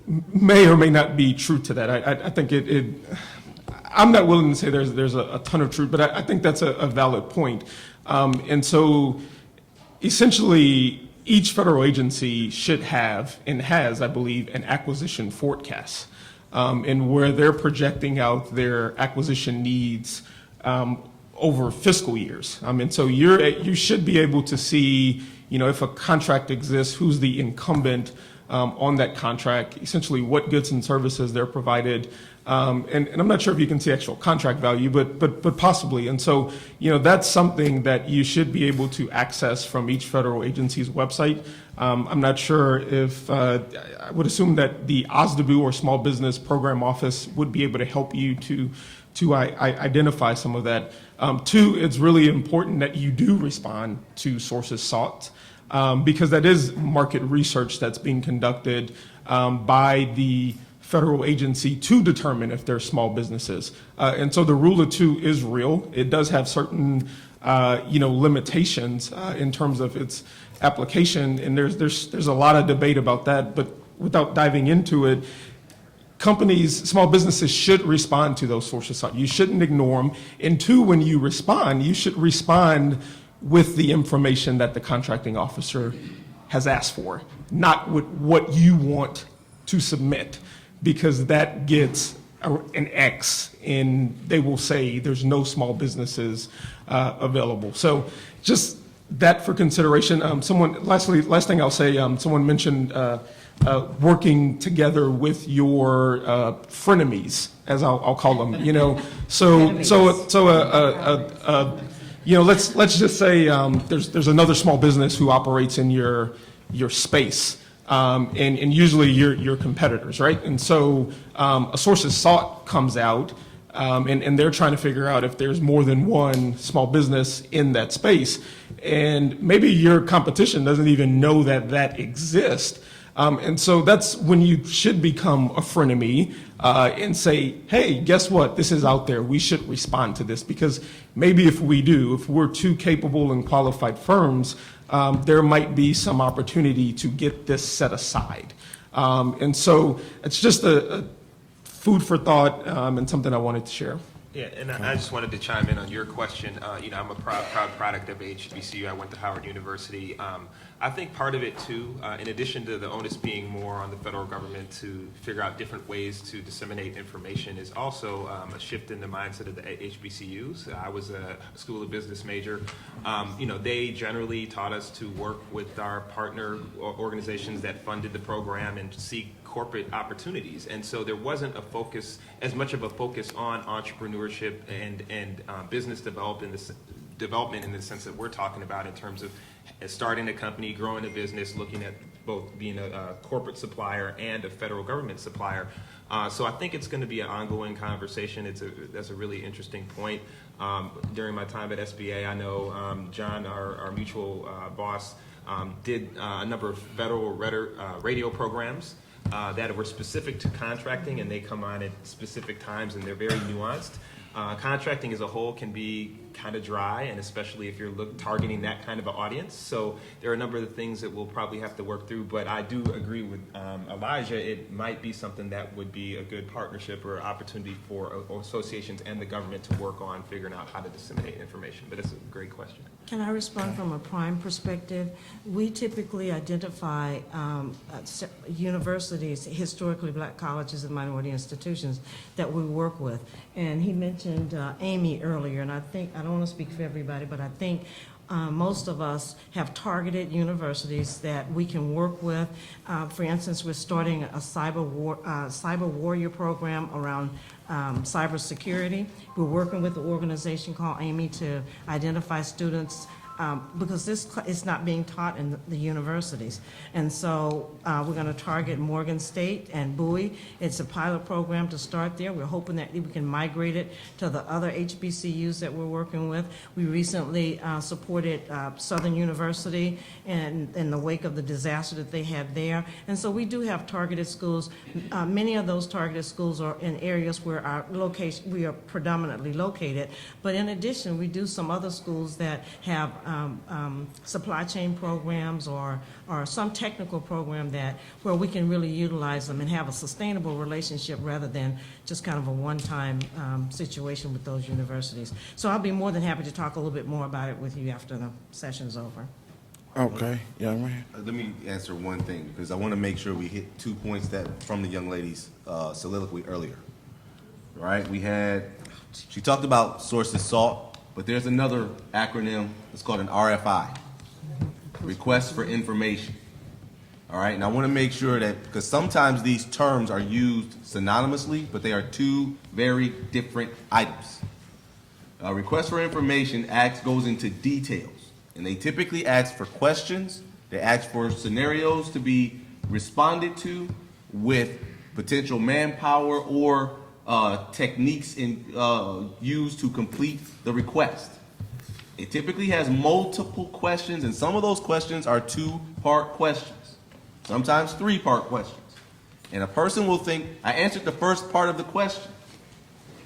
may or may not be truth to that. I think I'm not willing to say there's a ton of truth, but I think that's a valid point. And so essentially each federal agency should have and has, I believe, an acquisition forecast. And where they're projecting out their acquisition needs over fiscal years. And so you should be able to see, if a contract exists, who's the incumbent on that contract, essentially what goods and services they're provided. And I'm not sure if you can see actual contract value, but possibly. And so, that's something that you should be able to access from each federal agency's website. I'm not sure if, I would assume that the OSDBU or Small Business Program Office would be able to help you to identify some of that. Two, it's really important that you do respond to sources sought, because that is market research that's being conducted by the federal agency to determine if they're small businesses. And so the rule of two is real. It does have certain limitations in terms of its application, and there's a lot of debate about that, but without diving into it, small businesses should respond to those sources. You shouldn't ignore them. And two, when you respond, you should respond with the information that the contracting officer has asked for, not with what you want to submit, because that gets an X, and they will say there's no small businesses available. So just that for consideration. Last thing I'll say, someone mentioned working together with your frenemies, as I'll call them. Let's just say there's another small business who operates in your space. And usually your competitors, right? And so a sources sought comes out, and they're trying to figure out if there's more than one small business in that space. And maybe your competition doesn't even know that exists. And so that's when you should become a frenemy and say, hey, guess what? This is out there. We should respond to this, because maybe if we're two capable and qualified firms, there might be some opportunity to get this set aside. And so it's just a food for thought and something I wanted to share. Yeah, and I just wanted to chime in on your question. I'm a proud product of HBCU. I went to Howard University. I think part of it too, in addition to the onus being more on the federal government to figure out different ways to disseminate information, is also a shift in the mindset of the HBCUs. I was a School of Business major. They generally taught us to work with our partner organizations that funded the program and seek corporate opportunities, and so there wasn't as much of a focus on entrepreneurship and business development in the sense that we're talking about, in terms of starting a company, growing a business, looking at both being a corporate supplier and a federal government supplier. So I think it's going to be an ongoing conversation. That's a really interesting point. During my time at SBA, I know John, our mutual boss, did a number of federal radio programs that were specific to contracting, and they come on at specific times, and they're very nuanced. Contracting as a whole can be kind of dry, and especially if you're targeting that kind of an audience. So there are a number of things that we'll probably have to work through, but I do agree with Elijah. It might be something that would be a good partnership or opportunity for associations and the government to work on figuring out how to disseminate information. But it's a great question. Can I respond from a prime perspective? We typically identify universities, historically black colleges and minority institutions that we work with. And he mentioned Amy earlier, and I don't want to speak for everybody, but I think most of us have targeted universities that we can work with. For instance, we're starting a cyber warrior program around cybersecurity. We're working with an organization called Amy to identify students because this is not being taught in the universities. And so we're going to target Morgan State and Bowie. It's a pilot program to start there. We're hoping that we can migrate it to the other HBCUs that we're working with. We recently supported Southern University in the wake of the disaster that they had there. And so we do have targeted schools. Many of those targeted schools are in areas where we are predominantly located. But in addition, we do some other schools that have supply chain programs or some technical program where we can really utilize them and have a sustainable relationship rather than just kind of a one-time situation with those universities. So I'll be more than happy to talk a little bit more about it with you after the session's over. Okay, young man. Let me answer one thing, because I want to make sure we hit 2 points from the young lady's soliloquy earlier. All right, she talked about sources sought, but there's another acronym. It's called an RFI, Request for Information. All right, and I want to make sure that, because sometimes these terms are used synonymously, but they are two very different items. A request for information goes into details, and they typically ask for questions. They ask for scenarios to be responded to with potential manpower or techniques used to complete the request. It typically has multiple questions, and some of those questions are two-part questions, sometimes three-part questions. And a person will think, I answered the first part of the question.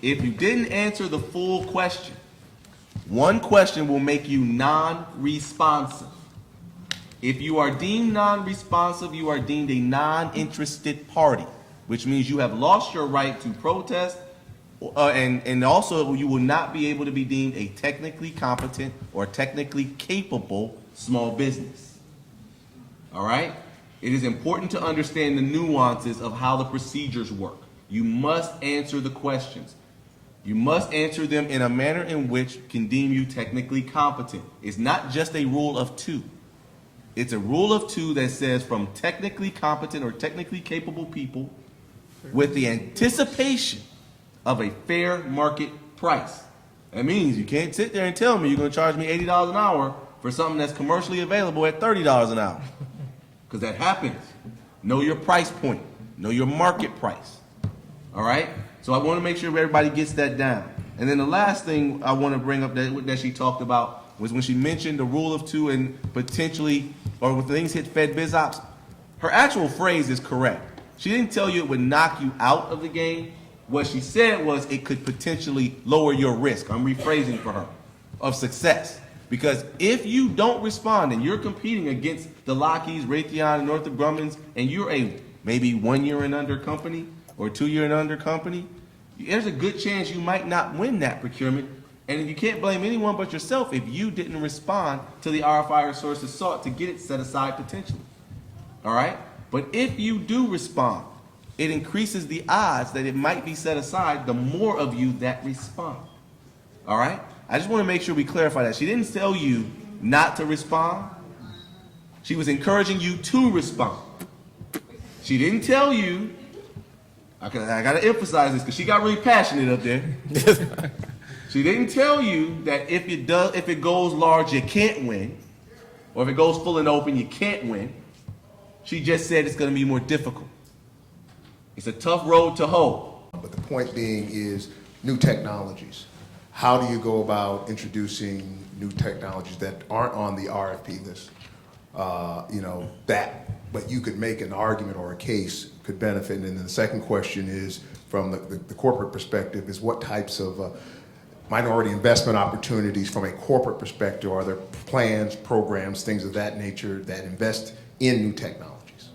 If you didn't answer the full question, one question will make you non-responsive. If you are deemed non-responsive, you are deemed a non-interested party, which means you have lost your right to protest, and also you will not be able to be deemed a technically competent or technically capable small business. All right? It is important to understand the nuances of how the procedures work. You must answer the questions. You must answer them in a manner in which can deem you technically competent. It's not just a rule of two. It's a rule of two that says from technically competent or technically capable people with the anticipation of a fair market price. That means you can't sit there and tell me you're going to charge me $80 an hour for something that's commercially available at $30 an hour. Because that happens. Know your price point. Know your market price. All right? So I want to make sure everybody gets that down. And then the last thing I want to bring up that she talked about was when she mentioned the rule of two and potentially, or when things hit Fed Biz Ops, her actual phrase is correct. She didn't tell you it would knock you out of the game. What she said was it could potentially lower your risk. I'm rephrasing for her, of success. Because if you don't respond and you're competing against the Lockheeds, Raytheon, and Northrop Grumman's, and you're a maybe 1 year and under company or 2 year and under company, there's a good chance you might not win that procurement. And you can't blame anyone but yourself if you didn't respond to the RFI or sources sought to get it set aside potentially. All right? But if you do respond, it increases the odds that it might be set aside the more of you that respond. All right? I just want to make sure we clarify that. She didn't tell you not to respond. She was encouraging you to respond. She didn't tell you, I got to emphasize this because she got really passionate up there. She didn't tell you that if it goes large, you can't win, or if it goes full and open, you can't win. She just said it's going to be more difficult. It's a tough road to hoe. But the point being is new technologies. How do you go about introducing new technologies that aren't on the RFP list? But you could make an argument or a case could benefit. And then the second question is, from the corporate perspective, is what types of minority investment opportunities from a corporate perspective? Are there plans, programs, things of that nature that invest in new technologies?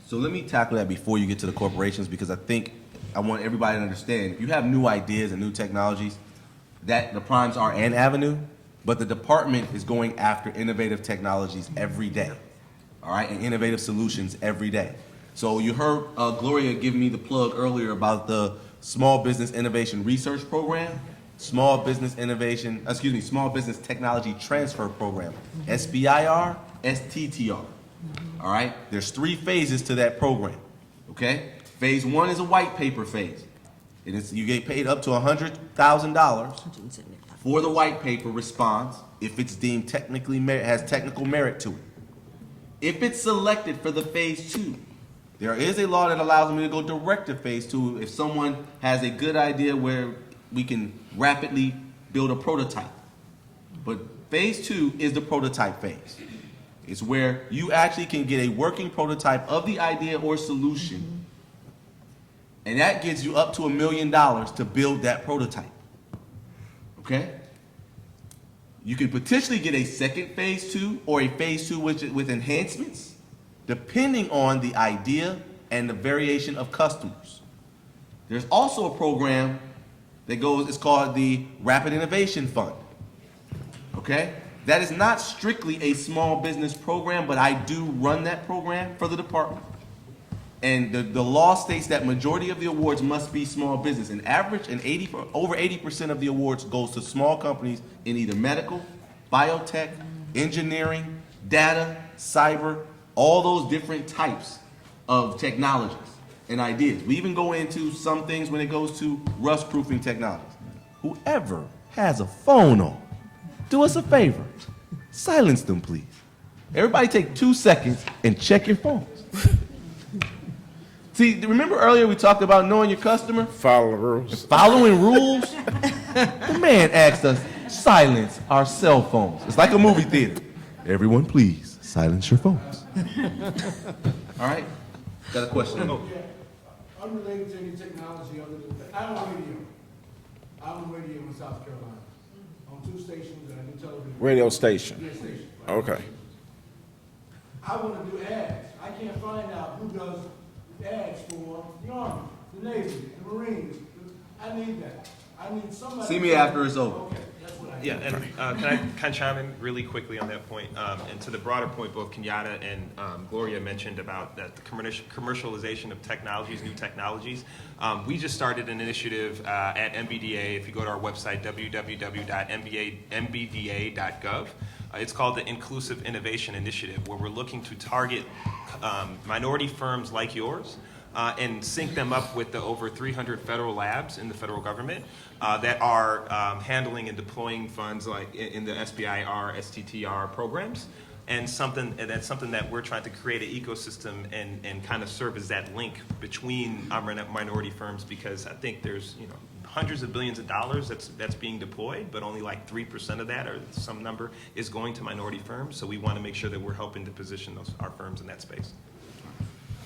So let me tackle that before you get to the corporations, because I think I want everybody to understand, if you have new ideas and new technologies, that the primes are an avenue, but the department is going after innovative technologies every day, all right, and innovative solutions every day. So you heard Gloria give me the plug earlier about the Small Business Innovation Research Program, Small Business Technology Transfer Program, SBIR, STTR. All right, there's 3 phases to that program. Okay, phase 1 is a white paper phase. You get paid up to $100,000 for the white paper response if it's deemed has technical merit to it. If it's selected for the phase 2, there is a law that allows me to go direct to phase 2 if someone has a good idea where we can rapidly build a prototype. But phase 2 is the prototype phase. It's where you actually can get a working prototype of the idea or solution, and that gives you up to $1 million to build that prototype. Okay? You can potentially get a second phase 2 or a phase 2 with enhancements, depending on the idea and the variation of customers. There's also a program that it's called the Rapid Innovation Fund. Okay? That is not strictly a small business program, but I do run that program for the department. And the law states that majority of the awards must be small business. An average and over 80% of the awards goes to small companies in either medical, biotech, engineering, data, cyber, all those different types of technologies and ideas. We even go into some things when it goes to rust-proofing technologies. Whoever has a phone on, do us a favor. Silence them, please. Everybody take 2 seconds and check your phones. See, remember earlier we talked about knowing your customer? Follow the rules. Following rules? The man asked us, silence our cell phones. It's like a movie theater. Everyone, please, silence your phones. All right? Got a question? Unrelated to any technology other than that. I'm on radio in South Carolina. On 2 stations and I do television. Radio station. Yeah, station. Okay. I want to do ads. I can't find out who does ads for the Army, the Navy, the Marines. I need that. I need somebody. See me after it's over. Okay, that's what I need. Yeah, and can I chime in really quickly on that point? And to the broader point, both Kenyatta and Gloria mentioned about that the commercialization of technologies, new technologies. We just started an initiative at MBDA. If you go to our website, www.mbda.gov, it's called the Inclusive Innovation Initiative, where we're looking to target minority firms like yours and sync them up with the over 300 federal labs in the federal government that are handling and deploying funds like in the SBIR, STTR programs. And that's something that we're trying to create an ecosystem and kind of serve as that link between our minority firms, because I think there's hundreds of billions of dollars that's being deployed, but only like 3% of that or some number is going to minority firms. So we want to make sure that we're helping to position our firms in that space. I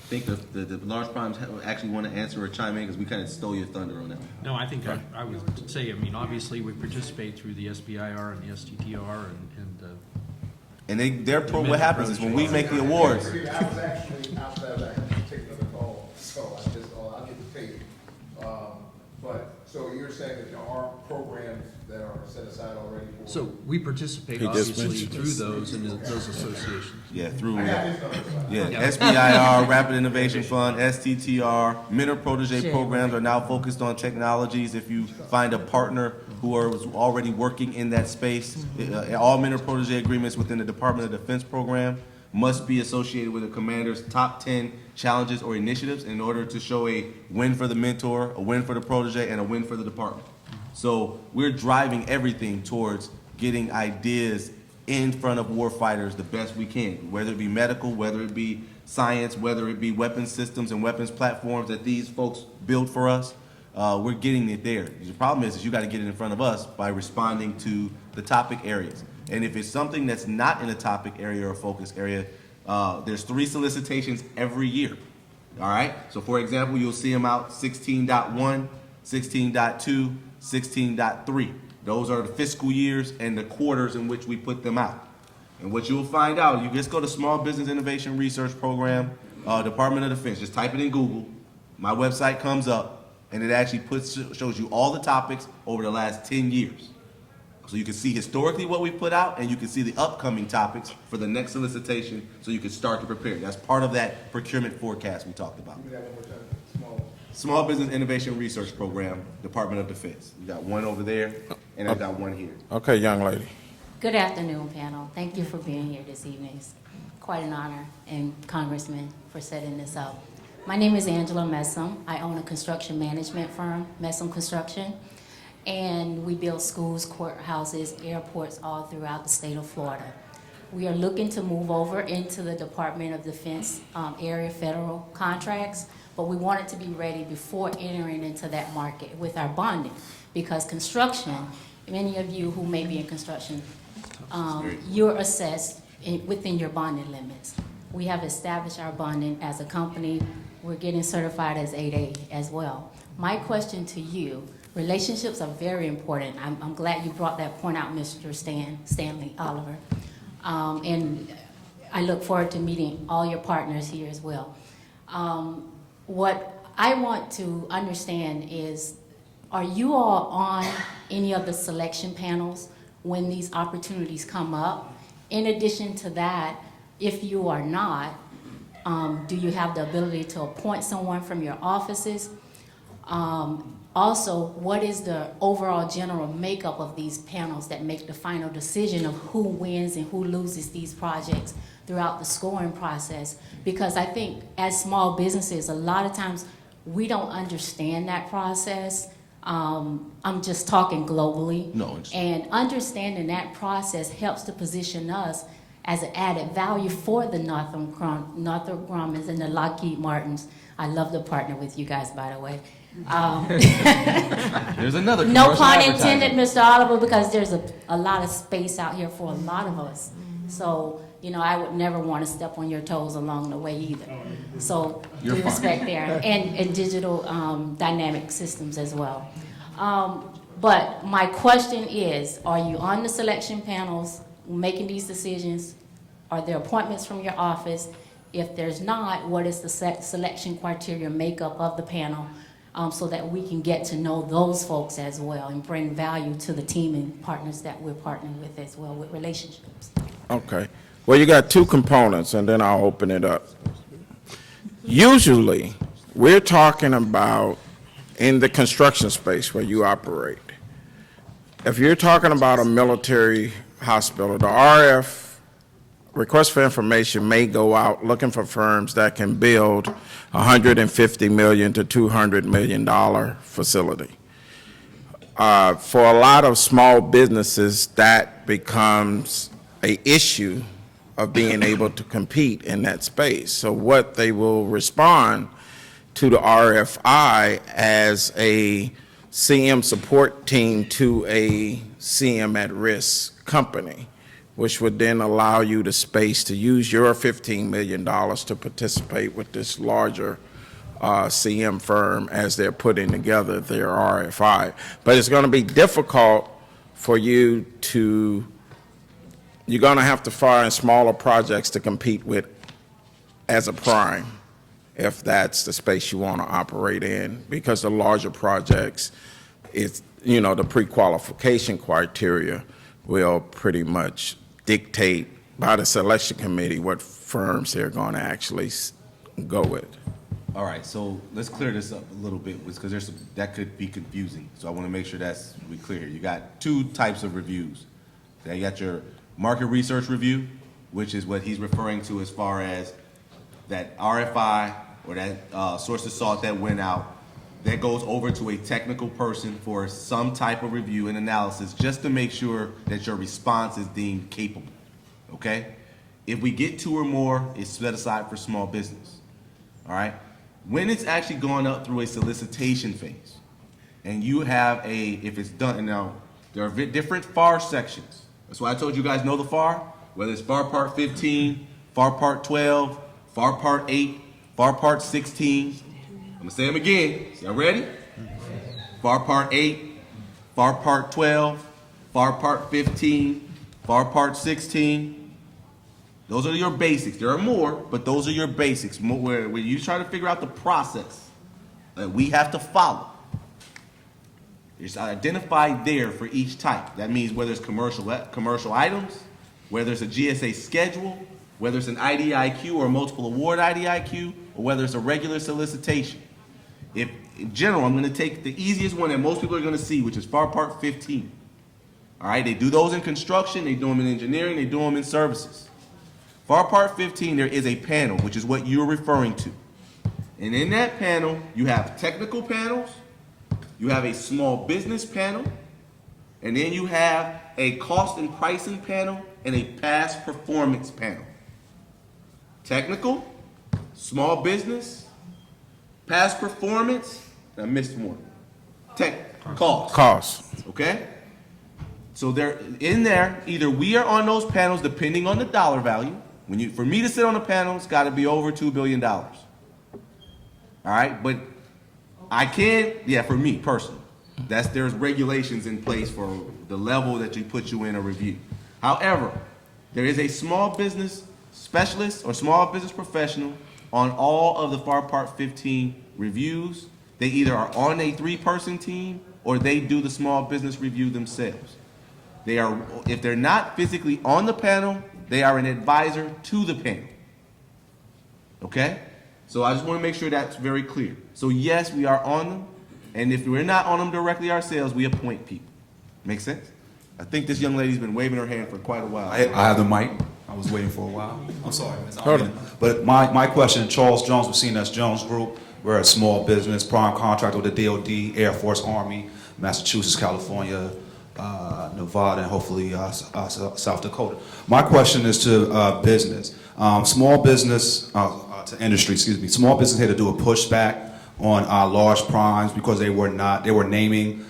think the large primes actually want to answer or chime in because we kind of stole your thunder on that one. No, I think I would say, obviously we participate through the SBIR and the STTR what happens is when we make the awards. I was actually outside of that, I had to take another call, so I'll get the tape. So you're saying that there are programs that are set aside already for? So we participate obviously through those and those associations. Yeah, through Yeah. SBIR, Rapid Innovation Fund, STTR, mentor protege programs are now focused on technologies. If you find a partner who is already working in that space, all mentor protege agreements within the Department of Defense program must be associated with a commander's top 10 challenges or initiatives in order to show a win for the mentor, a win for the protege, and a win for the department. So we're driving everything towards getting ideas in front of warfighters the best we can, whether it be medical, whether it be science, whether it be weapons systems and weapons platforms that these folks build for us. We're getting it there. The problem is you got to get it in front of us by responding to the topic areas. And if it's something that's not in a topic area or focus area, there's 3 solicitations every year. All right? So for example, you'll see them out 16.1, 16.2, 16.3. Those are the fiscal years and the quarters in which we put them out. And what you'll find out, you just go to Small Business Innovation Research Program, Department of Defense, just type it in Google. My website comes up, and it actually shows you all the topics over the last 10 years. So you can see historically what we put out, and you can see the upcoming topics for the next solicitation, so you can start to prepare. That's part of that procurement forecast we talked about. Small Business Innovation Research Program, Department of Defense. We got one over there, and I've got one here. Okay, young lady. Good afternoon, panel. Thank you for being here this evening. It's quite an honor, and Congressman, for setting this up. My name is Angela Messam. I own a construction management firm, Messam Construction, and we build schools, courthouses, airports all throughout the state of Florida. We are looking to move over into the Department of Defense area federal contracts, but we wanted to be ready before entering into that market with our bonding, because construction, many of you who may be in construction, you're assessed within your bonding limits. We have established our bonding as a company. We're getting certified as 8A as well. My question to you, relationships are very important. I'm glad you brought that point out, Mr. Stanley Oliver. And I look forward to meeting all your partners here as well. What I want to understand is, are you all on any of the selection panels when these opportunities come up? In addition to that, if you are not, do you have the ability to appoint someone from your offices? Also, what is the overall general makeup of these panels that make the final decision of who wins and who loses these projects throughout the scoring process? Because I think as small businesses, a lot of times we don't understand that process. I'm just talking globally. No, and understanding that process helps to position us as an added value for the Northrop Grumman's and the Lockheed Martins. I love to partner with you guys, by the way. There's another no commercial pun advertising. intended, Mr. Oliver, because there's a lot of space out here for a lot of us. So, you know, I would never want to step on your toes along the way either. So, due respect there, and digital dynamic systems as well. But my question is, are you on the selection panels making these decisions? Are there appointments from your office? If there's not, what is the selection criteria makeup of the panel, so that we can get to know those folks as well and bring value to the team and partners that we're partnering with as well with relationships? Okay. Well, you got two components, and then I'll open it up. Usually, we're talking about in the construction space where you operate. If you're talking about a military hospital, the RF, request for information, may go out looking for firms that can build $150 million to $200 million facility. For a lot of small businesses, that becomes an issue of being able to compete in that space. So what they will respond to the RFI as a CM support team to a CM at-risk company, which would then allow you the space to use your $15 million to participate with this larger CM firm as they're putting together their RFI. But it's going to be difficult for you to, you're going to have to find smaller projects to compete with as a prime, if that's the space you want to operate in, because the larger projects, it's, you know, the pre-qualification criteria will pretty much dictate by the selection committee what firms they're going to actually go with. All right, so let's clear this up a little bit, because that could be confusing. So I want to make sure we clear here. You got two types of reviews. So you got your market research review, which is what he's referring to as far as that RFI or that source of salt that went out, that goes over to a technical person for some type of review and analysis, just to make sure that your response is deemed capable, okay? If we get two or more, it's set aside for small business, all right? When it's actually gone up through a solicitation phase, and you have if it's done, and now there are different FAR sections. That's why I told you guys know the FAR, whether it's FAR Part 15, FAR Part 12, FAR Part 8, FAR Part 16. I'm gonna say them again. Y'all ready? FAR Part 8, FAR Part 12, FAR Part 15, FAR Part 16. Those are your basics. There are more, but those are your basics. Where you try to figure out the process that we have to follow, it's identified there for each type. That means whether it's commercial items, whether it's a GSA schedule, whether it's an IDIQ or a multiple award IDIQ, or whether it's a regular solicitation. If, in general, I'm going to take the easiest one that most people are going to see, which is FAR Part 15. All right, they do those in construction, they do them in engineering, they do them in services. FAR Part 15, there is a panel, which is what you're referring to. And in that panel, you have technical panels, you have a small business panel, and then you have a cost and pricing panel and a past performance panel. Technical, small business, past performance, and I missed one. Cost. Cost. Okay? So they're in there, either we are on those panels depending on the dollar value. For me to sit on a panel, it's got to be over $2 billion. All right? But I can, for me personally, there's regulations in place for the level that you put you in a review. However, there is a small business specialist or small business professional on all of the FAR Part 15 reviews. They either are on a 3-person team or they do the small business review themselves. If they're not physically on the panel, they are an advisor to the panel. Okay? So I just want to make sure that's very clear. So yes, we are on them, and if we're not on them directly ourselves, we appoint people. Make sense? I think this young lady's been waving her hand for quite a while. I have the mic. I was waiting for a while. I'm sorry, Ms. But my question, Charles Jones with CNS Jones Group. We're a small business, prime contractor with the DOD, Air Force, Army, Massachusetts, California, Nevada, and hopefully South Dakota. My question is to business. Small business, to industry, excuse me. Small business had to do a pushback on large primes because they were naming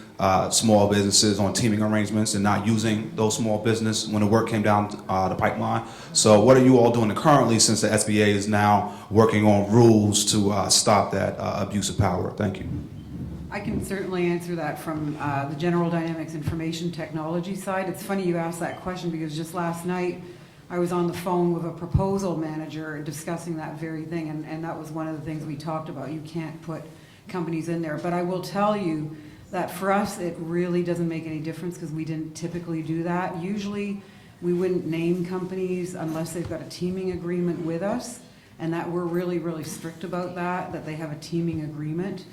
small businesses on teaming arrangements and not using those small business when the work came down the pipeline. So what are you all doing currently, since the SBA is now working on rules to stop that abuse of power? Thank you. I can certainly answer that from the General Dynamics Information Technology side. It's funny you asked that question because just last night I was on the phone with a proposal manager discussing that very thing, and that was one of the things we talked about. You can't put companies in there. But I will tell you that for us, it really doesn't make any difference because we didn't typically do that. Usually, we wouldn't name companies unless they've got a teaming agreement with us, and that we're really, really strict about that they have a teaming agreement.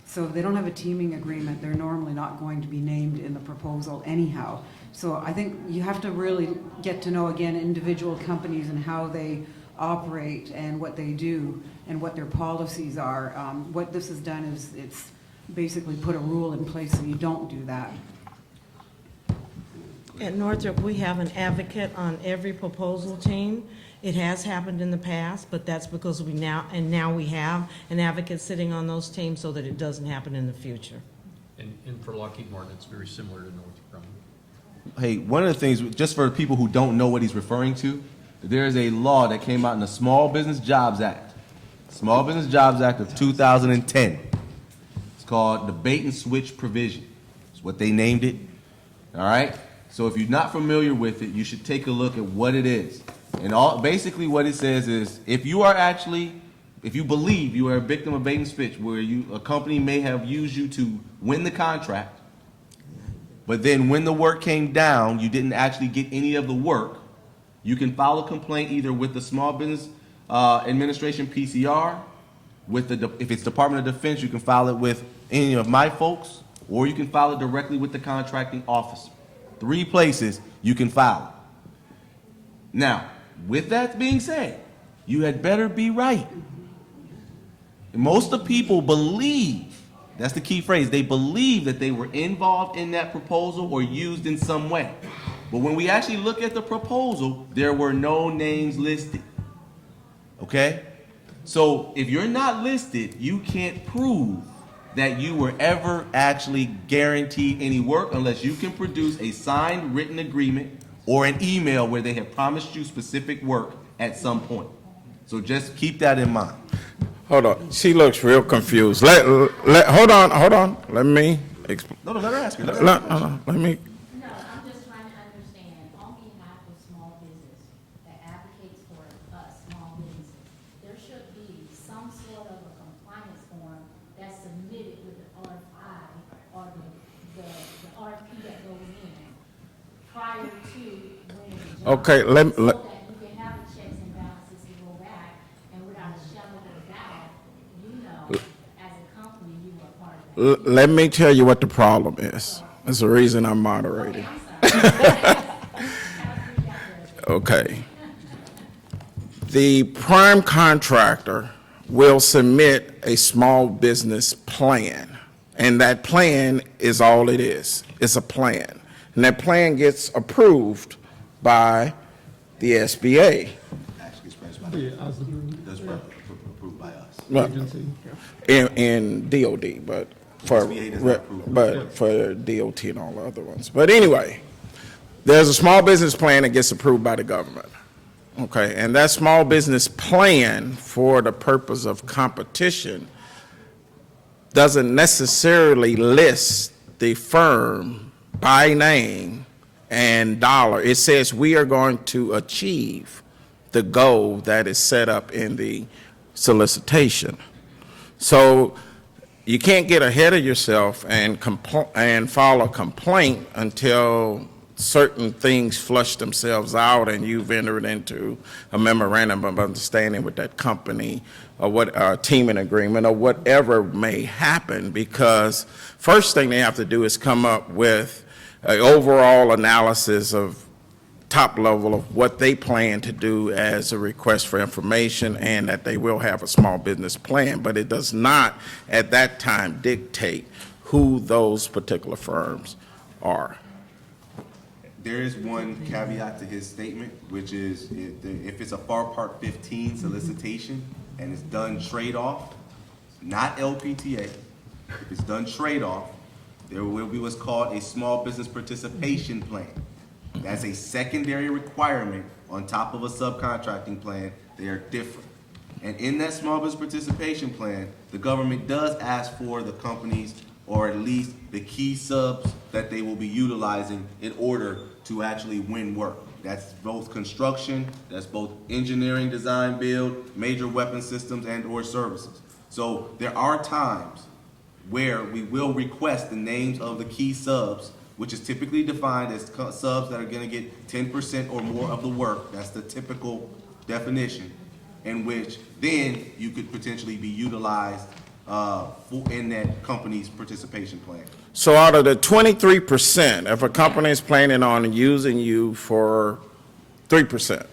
So if they don't have a teaming agreement, they're normally not going to be named in the proposal anyhow. So I think you have to really get to know, again, individual companies and how they operate and what they do and what their policies are. What this has done is it's basically put a rule in place so you don't do that. At Northrop, we have an advocate on every proposal team. It has happened in the past, but that's because now we have an advocate sitting on those teams so that it doesn't happen in the future. And for Lockheed Martin, it's very similar to Northrop Grumman. Hey, one of the things, just for people who don't know what he's referring to, there is a law that came out in the Small Business Jobs Act. Small Business Jobs Act of 2010. It's called the bait and switch provision. That's what they named it. All right? So if you're not familiar with it, you should take a look at what it is. And basically what it says is, if you believe you are a victim of bait and switch, where a company may have used you to win the contract, but then when the work came down, you didn't actually get any of the work, you can file a complaint either with the Small Business Administration PCR, if it's Department of Defense, you can file it with any of my folks, or you can file it directly with the contracting officer. 3 places you can file it. Now, with that being said, you had better be right. Most of the people believe, that's the key phrase, they believe that they were involved in that proposal or used in some way. But when we actually look at the proposal, there were no names listed. Okay? So if you're not listed, you can't prove that you were ever actually guaranteed any work unless you can produce a signed written agreement or an email where they have promised you specific work at some point. So just keep that in mind. Hold on. She looks real confused. Hold on. Let me No, let her ask you. No, no, let me, No, I'm just trying to understand, on behalf of small business that advocates for us, small businesses, there should be some sort of a compliance form that's submitted with the RFI or the RFP that goes in prior to when the job. Okay, So that you can have the checks and balances and go back, and without a shadow of a doubt, you know, as a company, you are part of that. let me tell you what the problem is. That's the reason I'm moderating. Okay. The prime contractor will submit a small business plan, and that plan is all it is. It's a plan. And that plan gets approved by the SBA. Actually, it's approved by us. Well, in DOD, but SBA does not approve. for DOT and all the other ones. But anyway, there's a small business plan that gets approved by the government. Okay, and that small business plan, for the purpose of competition, doesn't necessarily list the firm by name and dollar. It says we are going to achieve the goal that is set up in the solicitation. So you can't get ahead of yourself and file a complaint until certain things flush themselves out and you've entered into a memorandum of understanding with that company or what teaming agreement or whatever may happen, because first thing they have to do is come up with an overall analysis of top level of what they plan to do as a request for information, and that they will have a small business plan, but it does not at that time dictate who those particular firms are. There is one caveat to his statement, which is if it's a FAR Part 15 solicitation and it's done trade-off, not LPTA, if it's done trade-off, there will be what's called a small business participation plan. That's a secondary requirement on top of a subcontracting plan. They are different. And in that small business participation plan, the government does ask for the companies, or at least the key subs that they will be utilizing in order to actually win work. That's both construction, that's both engineering, design, build, major weapon systems, and or services. So there are times where we will request the names of the key subs, which is typically defined as subs that are gonna get 10% or more of the work. That's the typical definition, in which then you could potentially be utilized in that company's participation plan. So out of the 23%, if a company is planning on using you for 3%,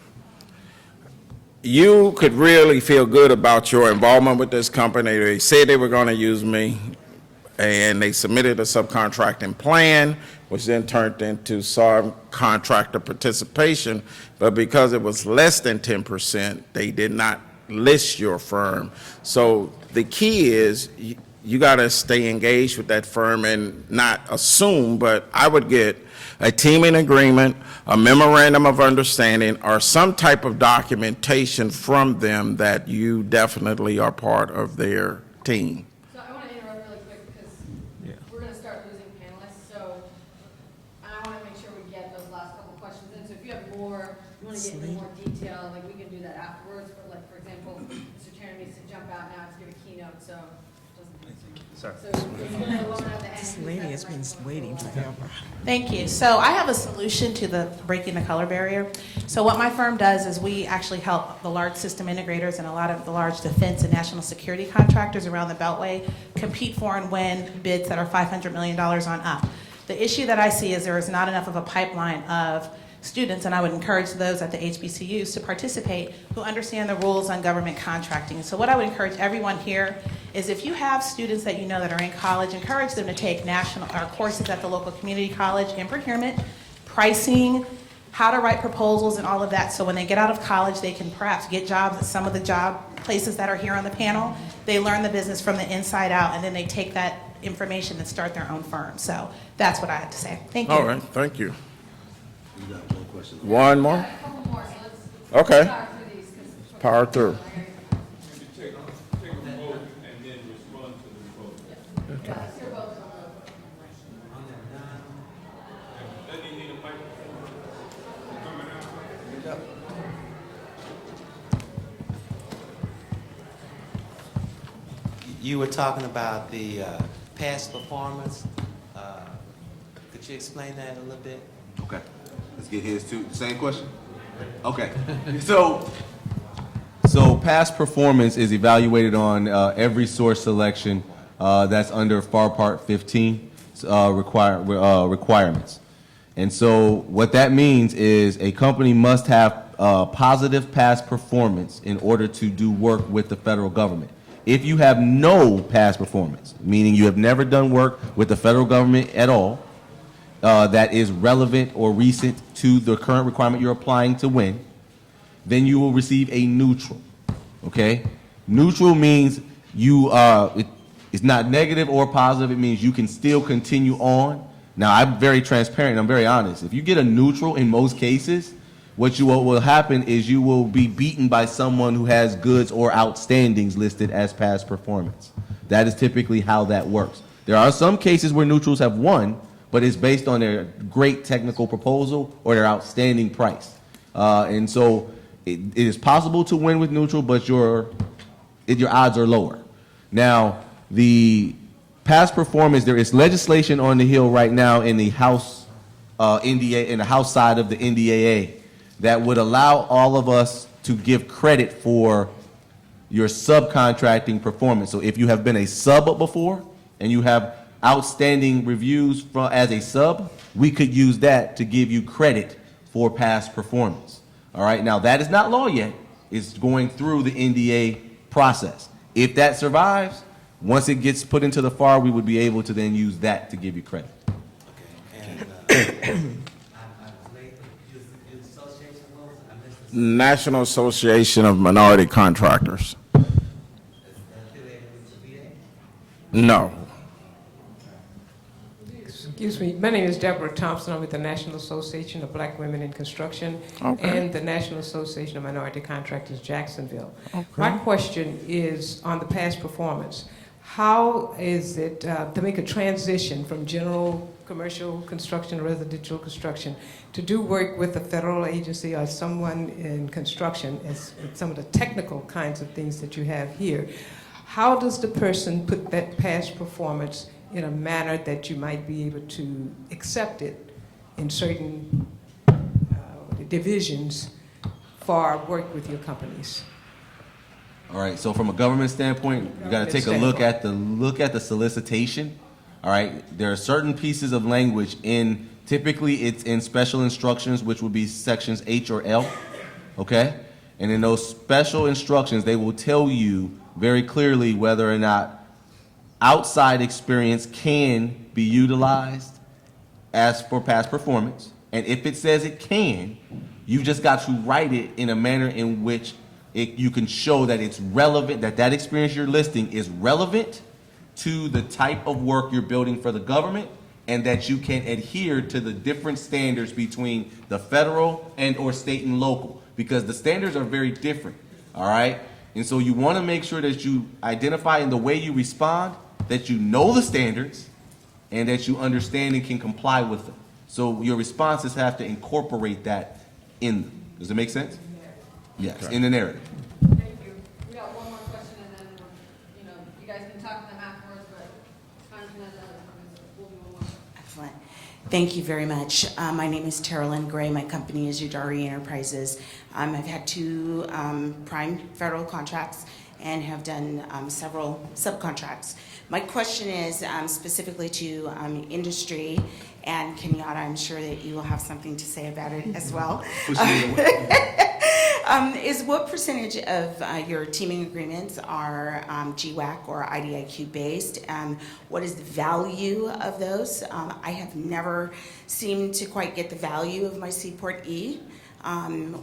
you could really feel good about your involvement with this company. They said they were going to use me, and they submitted a subcontracting plan, which then turned into subcontractor participation. But because it was less than 10%, they did not list your firm. So the key is you got to stay engaged with that firm and not assume, but I would get a teaming agreement, a memorandum of understanding, or some type of documentation from them that you definitely are part of their team. So I want to interrupt really quick because we're going to start losing panelists. So I want to make sure we get those last couple questions in. So if you have more, you want to get into more detail, like we can do that afterwards. But like, for example, Mr. Tanner needs to jump out now to give a keynote, so it doesn't. Sorry. So it's going to alone at the end. This lady has been waiting forever. Thank you. So I have a solution to the breaking the color barrier. So what my firm does is we actually help the large system integrators and a lot of the large defense and national security contractors around the Beltway compete for and win bids that are $500 million on up. The issue that I see is there is not enough of a pipeline of students, and I would encourage those at the HBCUs to participate who understand the rules on government contracting. So what I would encourage everyone here is if you have students that you know that are in college, encourage them to take national courses at the local community college in procurement, pricing, how to write proposals and all of that. So when they get out of college, they can perhaps get jobs at some of the job places that are here on the panel. They learn the business from the inside out, and then they take that information and start their own firm. So that's what I had to say. Thank you. All right, thank you. You got one question. One more? A couple more, so let's Okay. power through these, 'cause- Power through. You were talking about the past performance. Could you explain that a little bit? Okay, let's get his too. Same question? Okay, so past performance is evaluated on every source selection that's under FAR Part 15 requirements. And so what that means is a company must have positive past performance in order to do work with the federal government. If you have no past performance, meaning you have never done work with the federal government at all, that is relevant or recent to the current requirement you're applying to win, then you will receive a neutral, okay? Neutral means it's not negative or positive. It means you can still continue on. Now, I'm very transparent. I'm very honest. If you get a neutral in most cases, what will happen is you will be beaten by someone who has goods or outstandings listed as past performance. That is typically how that works. There are some cases where neutrals have won, but it's based on their great technical proposal or their outstanding price. And so it is possible to win with neutral, but your odds are lower. Now, the past performance, there is legislation on the Hill right now in the House NDA, in the House side of the NDAA, that would allow all of us to give credit for your subcontracting performance. So if you have been a sub before and you have outstanding reviews as a sub, we could use that to give you credit for past performance. All right, now that is not law yet. It's going through the NDA process. If that survives, once it gets put into the FAR, we would be able to then use that to give you credit. National Association of Minority Contractors. No. Excuse me, my name is Deborah Thompson. I'm with the National Association of Black Women in Construction and the National Association of Minority Contractors, Jacksonville. My question is on the past performance. How is it to make a transition from general commercial construction, residential construction, to do work with a federal agency or someone in construction, as some of the technical kinds of things that you have here? How does the person put that past performance in a manner that you might be able to accept it in certain divisions for work with your companies? All right, so from a government standpoint, you got to take a look at the solicitation. All right, there are certain pieces of language typically it's in special instructions, which would be sections H or L, okay? And in those special instructions, they will tell you very clearly whether or not outside experience can be utilized as for past performance. And if it says it can, you just got to write it in a manner in which you can show that it's relevant, that experience you're listing is relevant to the type of work you're building for the government, and that you can adhere to the different standards between the federal and or state and local, because the standards are very different, all right? And so you want to make sure that you identify in the way you respond that you know the standards and that you understand and can comply with them. So your responses have to incorporate that in them. Does it make sense? Yes, in the narrative. Thank you. We got one more question, and then you guys can talk to them afterwards, but time to we'll do one more. Excellent. Thank you very much. My name is Terralyn Gray. My company is Udari Enterprises. I've had 2 prime federal contracts and have done several subcontracts. My question is specifically to industry, and Kenyatta, I'm sure that you will have something to say about it as well. Is what percentage of your teaming agreements are GWAC or IDIQ based? What is the value of those? I have never seemed to quite get the value of my Seaport E.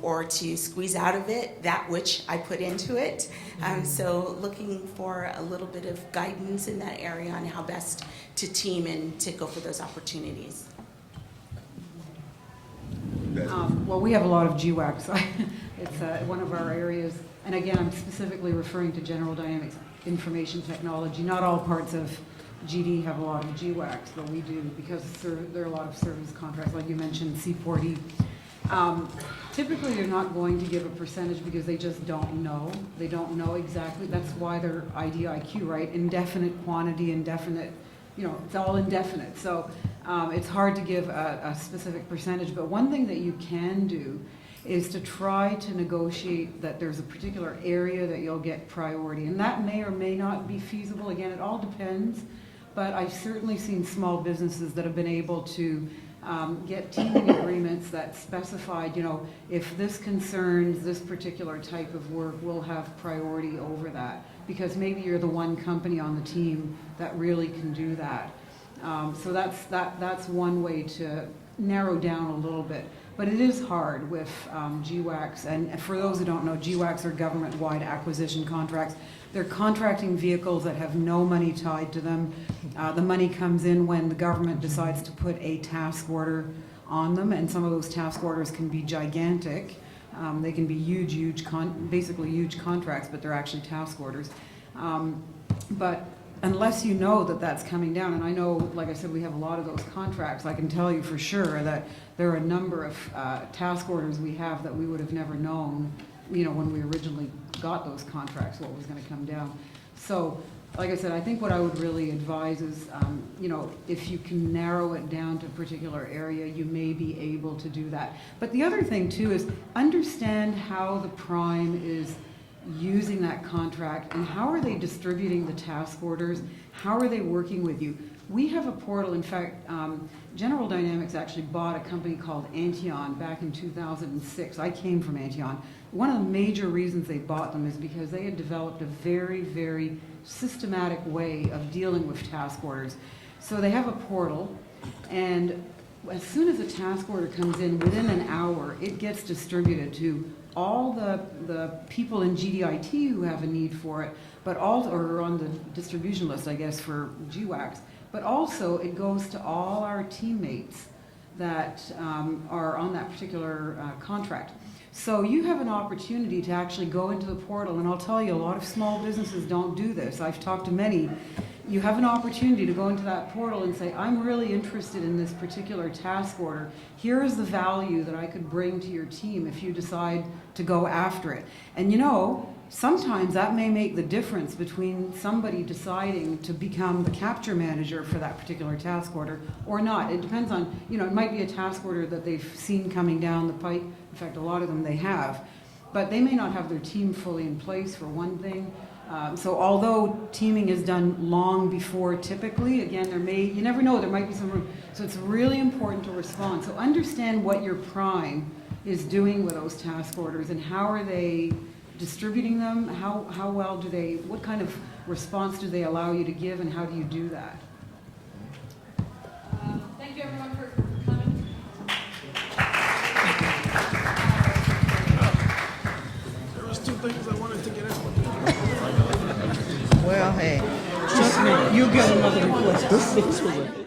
Or to squeeze out of it that which I put into it. So looking for a little bit of guidance in that area on how best to team and to go for those opportunities. Well, we have a lot of GWACs. It's one of our areas. And again, I'm specifically referring to General Dynamics Information Technology. Not all parts of GD have a lot of GWACs, but we do, because there are a lot of service contracts, like you mentioned, C40. Typically, they're not going to give a percentage because they just don't know. They don't know exactly. That's why they're IDIQ, right? Indefinite quantity, indefinite, it's all indefinite. So it's hard to give a specific percentage. But one thing that you can do is to try to negotiate that there's a particular area that you'll get priority. And that may or may not be feasible. Again, it all depends. But I've certainly seen small businesses that have been able to get teaming agreements that specified, if this concerns this particular type of work, we'll have priority over that. Because maybe you're the one company on the team that really can do that. So that's one way to narrow down a little bit. But it is hard with GWACs. And for those who don't know, GWACs are government-wide acquisition contracts. They're contracting vehicles that have no money tied to them. The money comes in when the government decides to put a task order on them, and some of those task orders can be gigantic. They can be huge, basically huge contracts, but they're actually task orders. But unless you know that that's coming down, and I know, like I said, we have a lot of those contracts, I can tell you for sure that there are a number of task orders we have that we would have never known, when we originally got those contracts, what was going to come down. So, like I said, I think what I would really advise is, if you can narrow it down to a particular area, you may be able to do that. But the other thing, too, is understand how the prime is using that contract and how are they distributing the task orders, how are they working with you. We have a portal, in fact, General Dynamics actually bought a company called Antion back in 2006. I came from Antion. One of the major reasons they bought them is because they had developed a very, very systematic way of dealing with task orders. So they have a portal, and as soon as a task order comes in, within an hour, it gets distributed to all the people in GDIT who have a need for it, but also, or on the distribution list, I guess, for GWACs, but also it goes to all our teammates that are on that particular contract. So you have an opportunity to actually go into the portal, and I'll tell you, a lot of small businesses don't do this. I've talked to many. You have an opportunity to go into that portal and say, I'm really interested in this particular task order. Here is the value that I could bring to your team if you decide to go after it. And sometimes that may make the difference between somebody deciding to become the capture manager for that particular task order or not. It depends on, it might be a task order that they've seen coming down the pipe. In fact, a lot of them they have. But they may not have their team fully in place, for one thing. So although teaming is done long before typically, again, you never know, there might be some room. So it's really important to respond. So understand what your prime is doing with those task orders and how are they distributing them, how well do they, what kind of response do they allow you to give, and how do you do that? Thank you everyone for coming. There was two things I wanted to get out. Well, hey, trust me, you'll get another request. This was